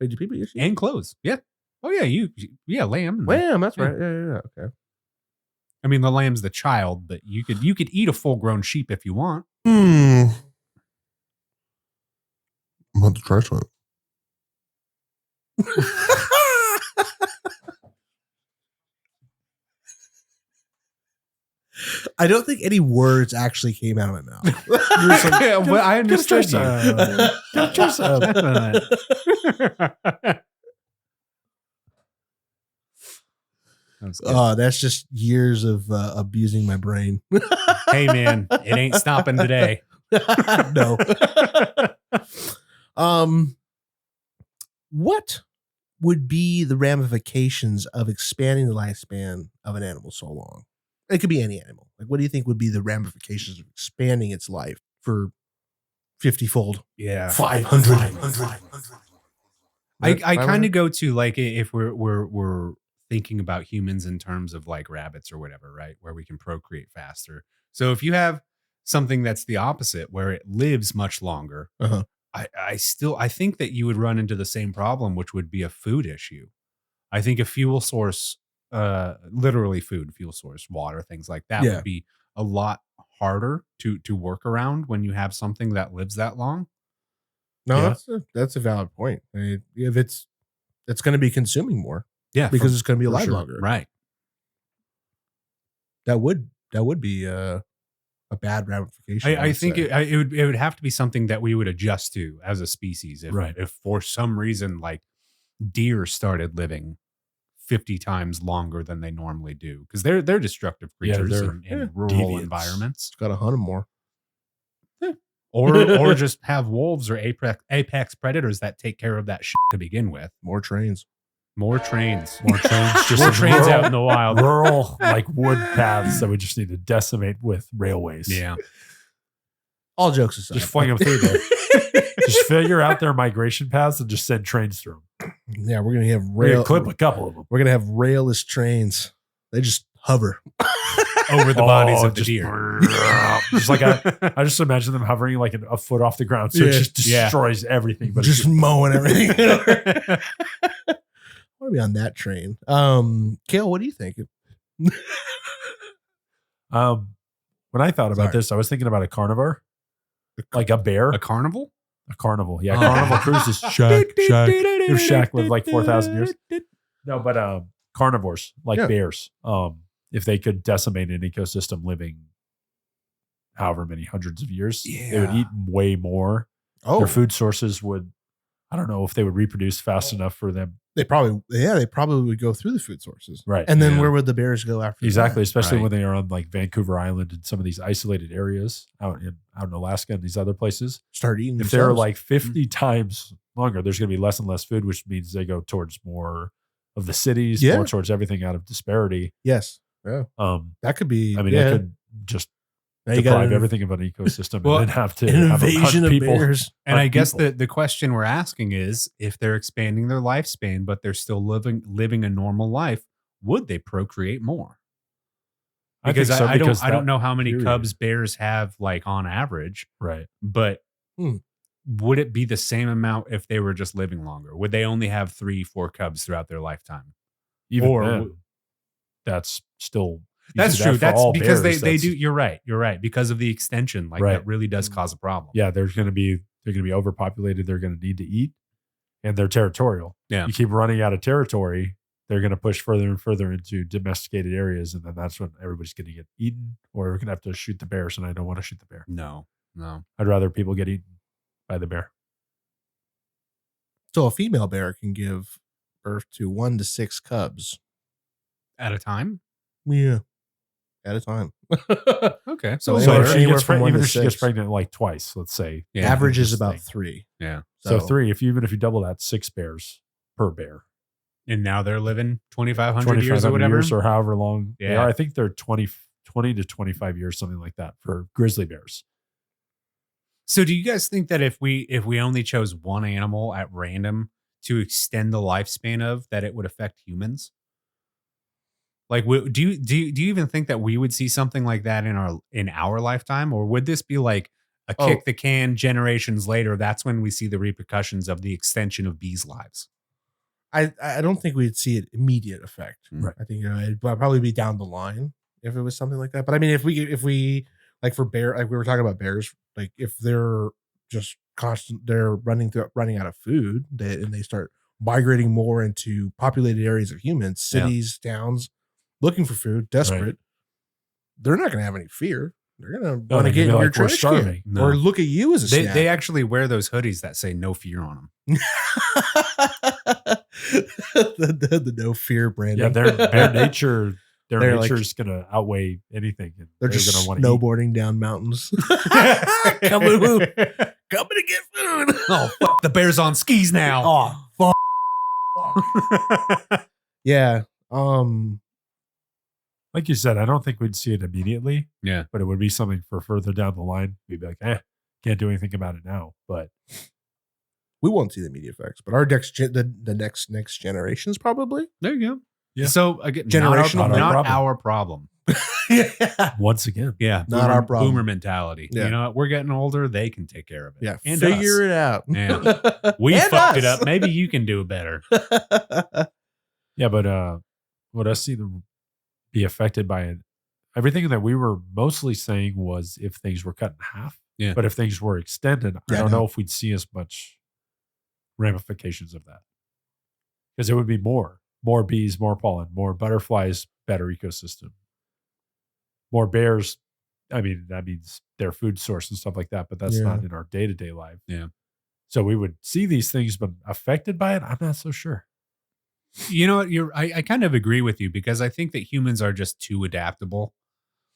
do people eat sheep? and clothes. Yeah. Oh yeah, lamb. Lamb, that's Yeah. right. Yeah. Okay. I mean, the lamb's the child, but you could eat a full grown sheep if you want. I'm about to try something. I don't think any words actually came out of my mouth. Yeah, well, I understood you. Get yourself. That's just years of abusing my brain. Hey man, it ain't stopping today. No. What would be the ramifications of expanding the lifespan of an animal so long? It could be any animal. Like, what do you think would be the ramifications of expanding its life for 50-fold? Yeah. 500. I kind of go to like if we're thinking about humans in terms of like rabbits or whatever, right? Where we can procreate faster. So if you have something that's the opposite, where it lives much longer, Uh-huh. I think that you would run into the same problem, which would be a food issue. I think a fuel source, literally food, fuel source, water, things like that Yeah. would be a lot harder to work around when you have something that lives that long. No, Yeah. that's a valid point. I mean, if it's going to be consuming more Yeah, because it's going to be for alive sure. longer. Right. That would be a bad ramification. I think it would have to be something that we would adjust to as a species. If for some reason like deer started living 50 times longer than they normally do, because they're destructive Yeah, creatures they're in rural deviants. environments, got to hunt them more. or just have wolves or apex predators that take care of that shit to begin with. More trains. More trains, Just more in trains rural- out in the wild. rural like wood paths that we just need to decimate with railways. Yeah, All jokes aside. Just fling them through there. Just figure out their migration paths and just send trains through them. Yeah, we're going to have We're rail. gonna clip a couple of them. We're going to have railless trains. They just hover. over the bodies of the just, deer. Just like I just imagine them hovering like a foot off the ground, so Yeah. it just destroys everything. But just it's just mowing everything. I want to be on that train. Cale, what do you think? when I thought about Sorry. this, I was thinking about a carnivore, like a bear, A carnival? a carnival. Yeah, Oh. Carnival Cruises. If Shaq lived like 4,000 years. No, but carnivores like Yeah. bears. If they could decimate an ecosystem living however many hundreds of years, they would Yeah. eat way more. Oh, Their food sources would, I don't know if they would reproduce fast enough for them. they probably would go through the food sources. Right. And then Yeah. where would the bears go after Exactly, that? especially Right. when they are on like Vancouver Island and some of these isolated areas out in Alaska and these other places. Start eating If they're themselves. like 50 times longer, there's going to be less and less food, which means they go towards more of the cities, Yeah. more towards everything out of disparity. Yes. Yeah. That could be. I mean, yeah. they could just Now you got deprive an- everything of an ecosystem Well, and then have to an have them hunt invasion of people. bears. And I hunt guess people. the question we're asking is, if they're expanding their lifespan, but they're still living a normal life, would they procreate more? Because think so, I because don't that know how many period- cubs bears have like on average, Right. but Hmm. would it be the same amount if they were just living longer? Would they only have 3-4 cubs throughout their lifetime? Even Or then, that's still you That's do that true. for That's all because bears, they that's- do. You're right. You're right. Because of the extension, like Right. that really does cause a problem. Yeah, they're going to be overpopulated. They're going to need to eat, and they're territorial. Yeah. You keep running out of territory, they're going to push further and further into domesticated areas, and then that's when everybody's going to get eaten, or we're going to have to shoot the bears. And I don't want to shoot the bear. No. I'd rather people get eaten by the bear. So a female bear can give birth to 1 to 6 cubs. At a time. Yeah. At a time. Okay. So So anywhere- if she anywhere gets from 1 even to if she gets 6. pregnant like twice, let's say, Yeah. Average is this about thing. 3. Yeah. So 3. Even if you double that, 6 bears per bear. And now they're living 2,500 years or 2,500 whatever. years or however long they Yeah. are. I think they're 20 to 25 years, something like that, for grizzly bears. So do you guys think that if we only chose one animal at random to extend the lifespan of, that it would affect humans? Like, do you even think that we would see something like that in our lifetime, or would this be like a kick the can generations later? That's when we see the repercussions of the extension of bees' lives. I don't think we'd see an immediate effect. Right. I think it'd probably be down the line if it was something like that. But I mean, if we like for bear, like we were talking about bears, like if they're just they're running out of food, and they start migrating more into populated areas of humans, cities, towns, looking for food, desperate. Right. They're not going to have any fear. They're going to No, want to they're get in gonna be your like, "We're trash starving." can No. or look at you as a snack. They actually wear those hoodies that say "No fear" on them. the no fear branding. Yeah, their nature, They're like- nature's going to outweigh anything. And They're going just to want to eat. snowboarding down mountains. coming to get food. Oh, fuck, the bear's on skis now. Oh, fuck. Yeah. Like you said, I don't think we'd see it immediately. Yeah. But it would be something for further down the line. We'd be like, can't do anything about it now. But We won't see the immediate effects, but our the next generations probably. There you go. Yeah. So again, Generational, not our problem. Yeah. once again, Yeah, Not our problem. Boomer mentality. Yeah. You know, what? We're getting older; they can take care of it. Yeah. and Figure us. it out. Yeah. We And fucked it us. up. Maybe you can do it better. yeah. But what I see them be affected by it, everything that we were mostly saying was if things were cut in half. Yeah. But if things were extended, I Yeah, don't no. know if we'd see as much ramifications of that, because it would be more bees, more pollen, more butterflies, better ecosystem, more bears. I mean, that means their food source and stuff like that, but that's Yeah. not in our day-to-day life. Yeah. So we would see these things, but affected by it, I'm not so sure. You know what? I kind of agree with you, because I think that humans are just too adaptable.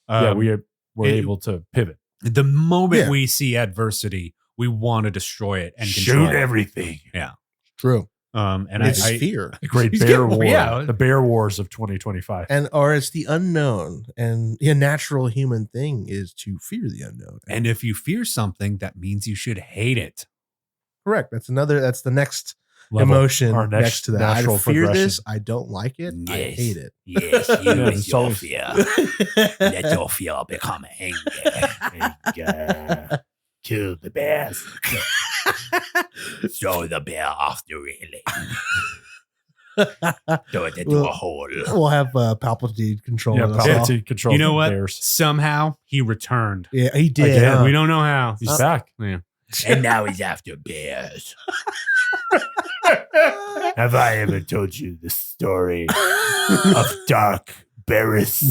Yeah, we're it- able to pivot. The moment Yeah. we see adversity, we want to destroy it and control it. everything. Yeah. True. And It's I fear. The great He's bear getting- war. yeah. The bear wars of 2025. Or it's the unknown. And a natural human thing is to fear the unknown. and if you fear something, that means you should hate it. Correct. That's the next Level. emotion Our next to that. I natural fear this. progression. I don't like it. I Yes. hate it. Yes, you Yeah, with it's your always- fear. Your fear become anger. Kill the bears. Throw the bear off the railing. Throw it into Well- a hole. We'll have Palpatine control Yeah, us all. Palpatine control. You know what? Bears. Somehow he returned. Yeah, he did. Again, huh? We don't know how. He's back. Yeah. And now he's after bears. Have I ever told you the story of Dark Barris?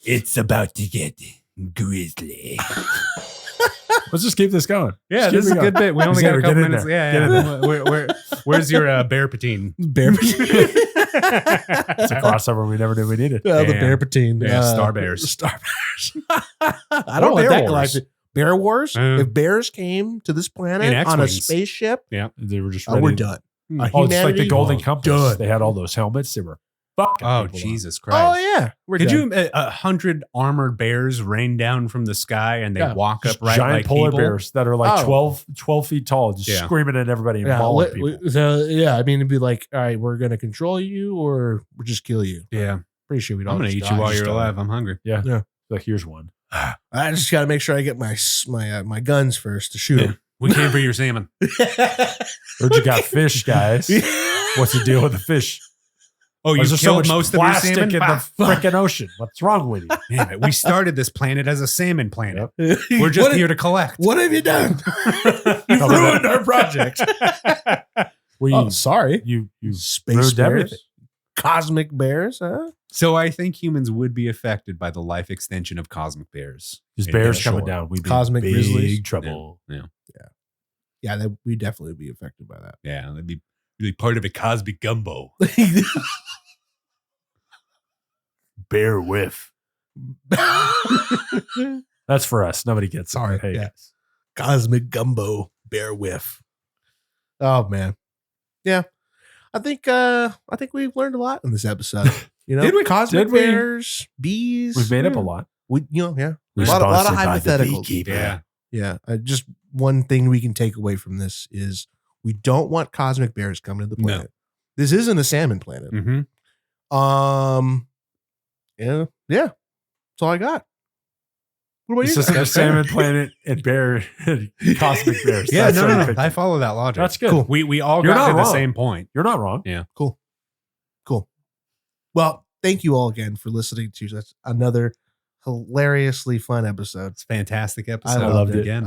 It's about to get grisly. Let's just keep this going. Yeah, Just this is keep a it good going. bit. We only got a Xavier, couple get in minutes. there. Yeah, Get in yeah. Where's your bear patine? Bear. It's a crossover we never knew we needed. The Yeah. Bear Patine. Yeah, Star Bears. Star Bears. I don't Or want Bear that Wars. galactic. Bear Wars? If bears came to this In planet on a X-Wings. spaceship, They were just we're ready. done. Hmm. Our Oh, it's like the humanity- Golden Compass. done. They had all those helmets. They were fucking Oh, people up. Jesus Christ. Oh yeah, we're Could done. you 100 armored bears rain down from the sky and they Yeah, walk just upright giant like polar people? bears that are like Oh. 12 feet tall, just Yeah. screaming at everybody and Yeah, mauling people. so yeah, I mean, it'd be like, all right, we're gonna control you, or we'll just kill you. Yeah. Pretty sure we'd all I'm going to just eat you die. while Just you're die. alive. I'm hungry. Like, here's one. I just got to make sure I get my guns first to shoot Yeah. them. We came for your salmon. Heard you got fish, guys. What's the deal with the fish? Oh, Why you is there so killed much most of your plastic salmon? in the freaking ocean? What's wrong with you? Damn it. We started this planet as a salmon planet. Yep. We're just what, here to collect. what have you done? You No, ruined our project. Well, Oh, sorry. you Space ruined bears, everything. cosmic bears, huh? So I think humans would be affected by the life extension of cosmic bears. Because Yeah, bears sure. coming down, we'd be Cosmic in big grizzlies. trouble. Yeah, we definitely be affected by that. Yeah, that'd be really part of a cosmic gumbo. Bear whiff. That's for us. Nobody gets it. Sorry, Hey, yeah. Cosmic gumbo bear whiff. Oh man, yeah. I think we've learned a lot in this episode. You know, Did we? Cosmic Did we? bears, bees. we've made up a lot. We, yeah, a lot of Sponsored by the hypotheticals. beekeeper. Yeah. Yeah, just one thing we can take away from this is we don't want cosmic bears coming to the No. planet. This isn't a salmon planet. Mm-hmm. Yeah. That's all I got. What about This you? isn't a guys? salmon planet and bear cosmic bears. Yeah, That's no, what no, I no. picked. I follow that logic. That's good. Cool. We all You're got not to the wrong. same point. You're not wrong. Cool. Well, thank you all again for listening to that's another hilariously fun episode. It's a fantastic episode. I loved it. Again.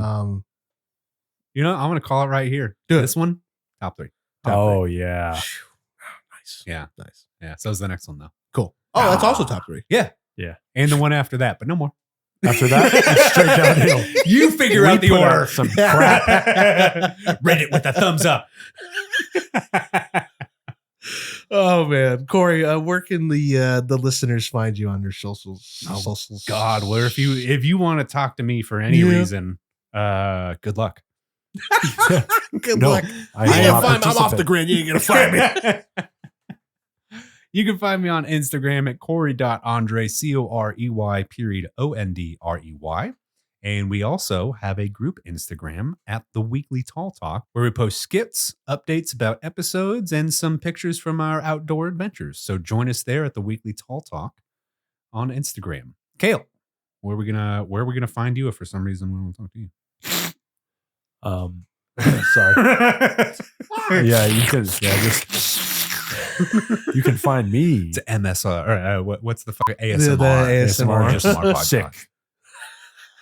You I'm going to call it right here. Do it. This one, top 3. Oh, yeah. Nice. Yeah. Nice. Yeah. So's the next one, though. Cool. Oh, that's also top 3. Yeah. Yeah. And the one after that, but no more. After that, it's straight downhill. You figure We out the put order. out some crap. Reddit with a thumbs up. Oh man, Corey, where can the listeners find you on your socials? Oh, socials? God, where if you want to talk to me for any Yeah. reason, good luck. Good No, luck. I You am ain't not gonna find me. I'm off the participant. grid. You ain't gonna find me. You can find me on Instagram at Corey.Andre, Corey_ONDREY. And we also have a group Instagram at The Weekly Tall Talk, where we post skits, updates about episodes, and some pictures from our outdoor adventures. So join us there at The Weekly Tall Talk on Instagram. Cale, where are we gonna find you if for some reason we want to talk to you? Sorry. Yeah, you can. Yeah, you can find me. It's MSR. Or, what's the fuck? The ASMR. ASMR. Just our Sick. podcast.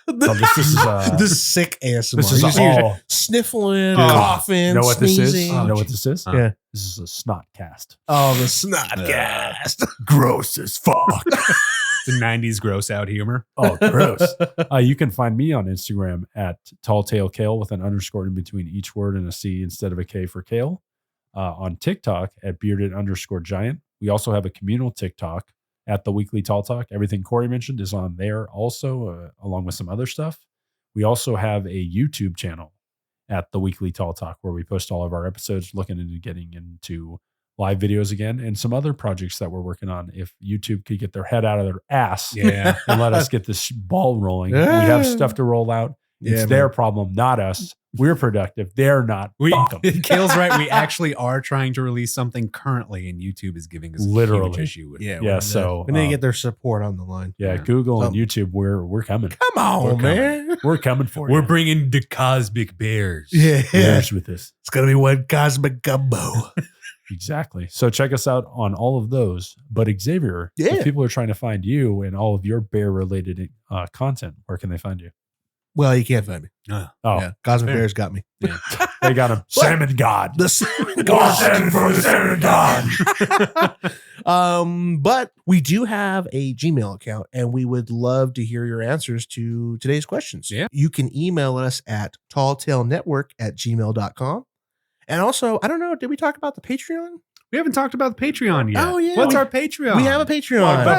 So this is This sick ASMR. this is You see her all. sniffling, Dude, coughing, You know what this is? sneezing. You know what this is? Yeah. This is a snot cast. Oh, the snotcast. Gross as fuck. It's a 90s gross out humor. Oh, gross. You can find me on Instagram at talltailcale with an underscore in between each word and a C instead of a K for Cale. On TikTok at bearded_giant. We also have a communal TikTok at The Weekly Tall Talk. Everything Corey mentioned is on there also, along with some other stuff. We also have a YouTube channel at The Weekly Tall Talk where we post all of our episodes, looking into getting into live videos again and some other projects that we're working on. If YouTube could get their head out of their ass Yeah. and let us get this ball rolling, we have stuff to roll out. It's Yeah, their man. problem, not us. We're productive. They're not. Fuck 'em. Kale's right. We actually are trying to release something currently, and YouTube is giving us a Literally. huge issue with it. Yeah. Yeah, so, we need to get their support on the line. Yeah, Yeah. Google and Oh. YouTube, we're coming. Come on, We're coming. man. We're coming for We're you. bringing the cosmic bears. Yeah. Years with this. It's gonna be one cosmic gumbo. Exactly. So check us out on all of those. But Xavier, Yeah. if people are trying to find you and all of your bear related content, where can they find you? Well, you can't find me. Oh, Yeah. Cosmic fair. Bears got me. they got him. Salmon God. The salmon Salmon for the salmon God. But we do have a Gmail account and we would love to hear your answers to today's questions. Yeah. You can email us at talltailnetwork@gmail.com. And also, I don't know, did we talk about the Patreon? We haven't talked about the Patreon yet. Oh, yeah. What's our Patreon? We have a Patreon. Plug the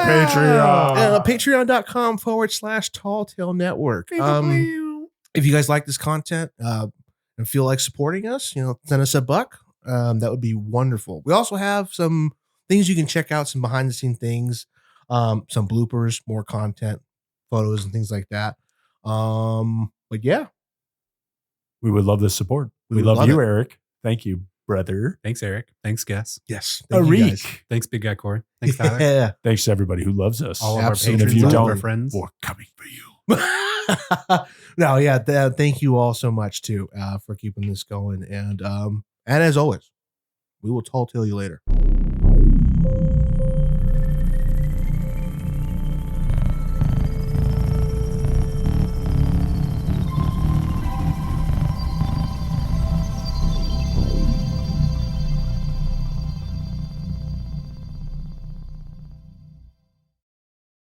Patreon. Patreon.com/talltailnetwork. If you guys like this content and feel like supporting us, send us $1. That would be wonderful. We also have some things you can check out, some behind the scene things, some bloopers, more content, photos, and things like that. But yeah, We would love the support. We We would love love you, it. Eric. Thank you, brother. Thanks, Eric. Thanks, Gus. yes, thank you guys. Arik. Thanks, Big Guy Corey. Thanks, Tyler. Yeah. Thanks to everybody who loves us. All of our Absolutely. patrons, If you all of our don't, friends. we're coming for you. No, yeah. Thank you all so much too for keeping this going, and as always, we will tall tale you later.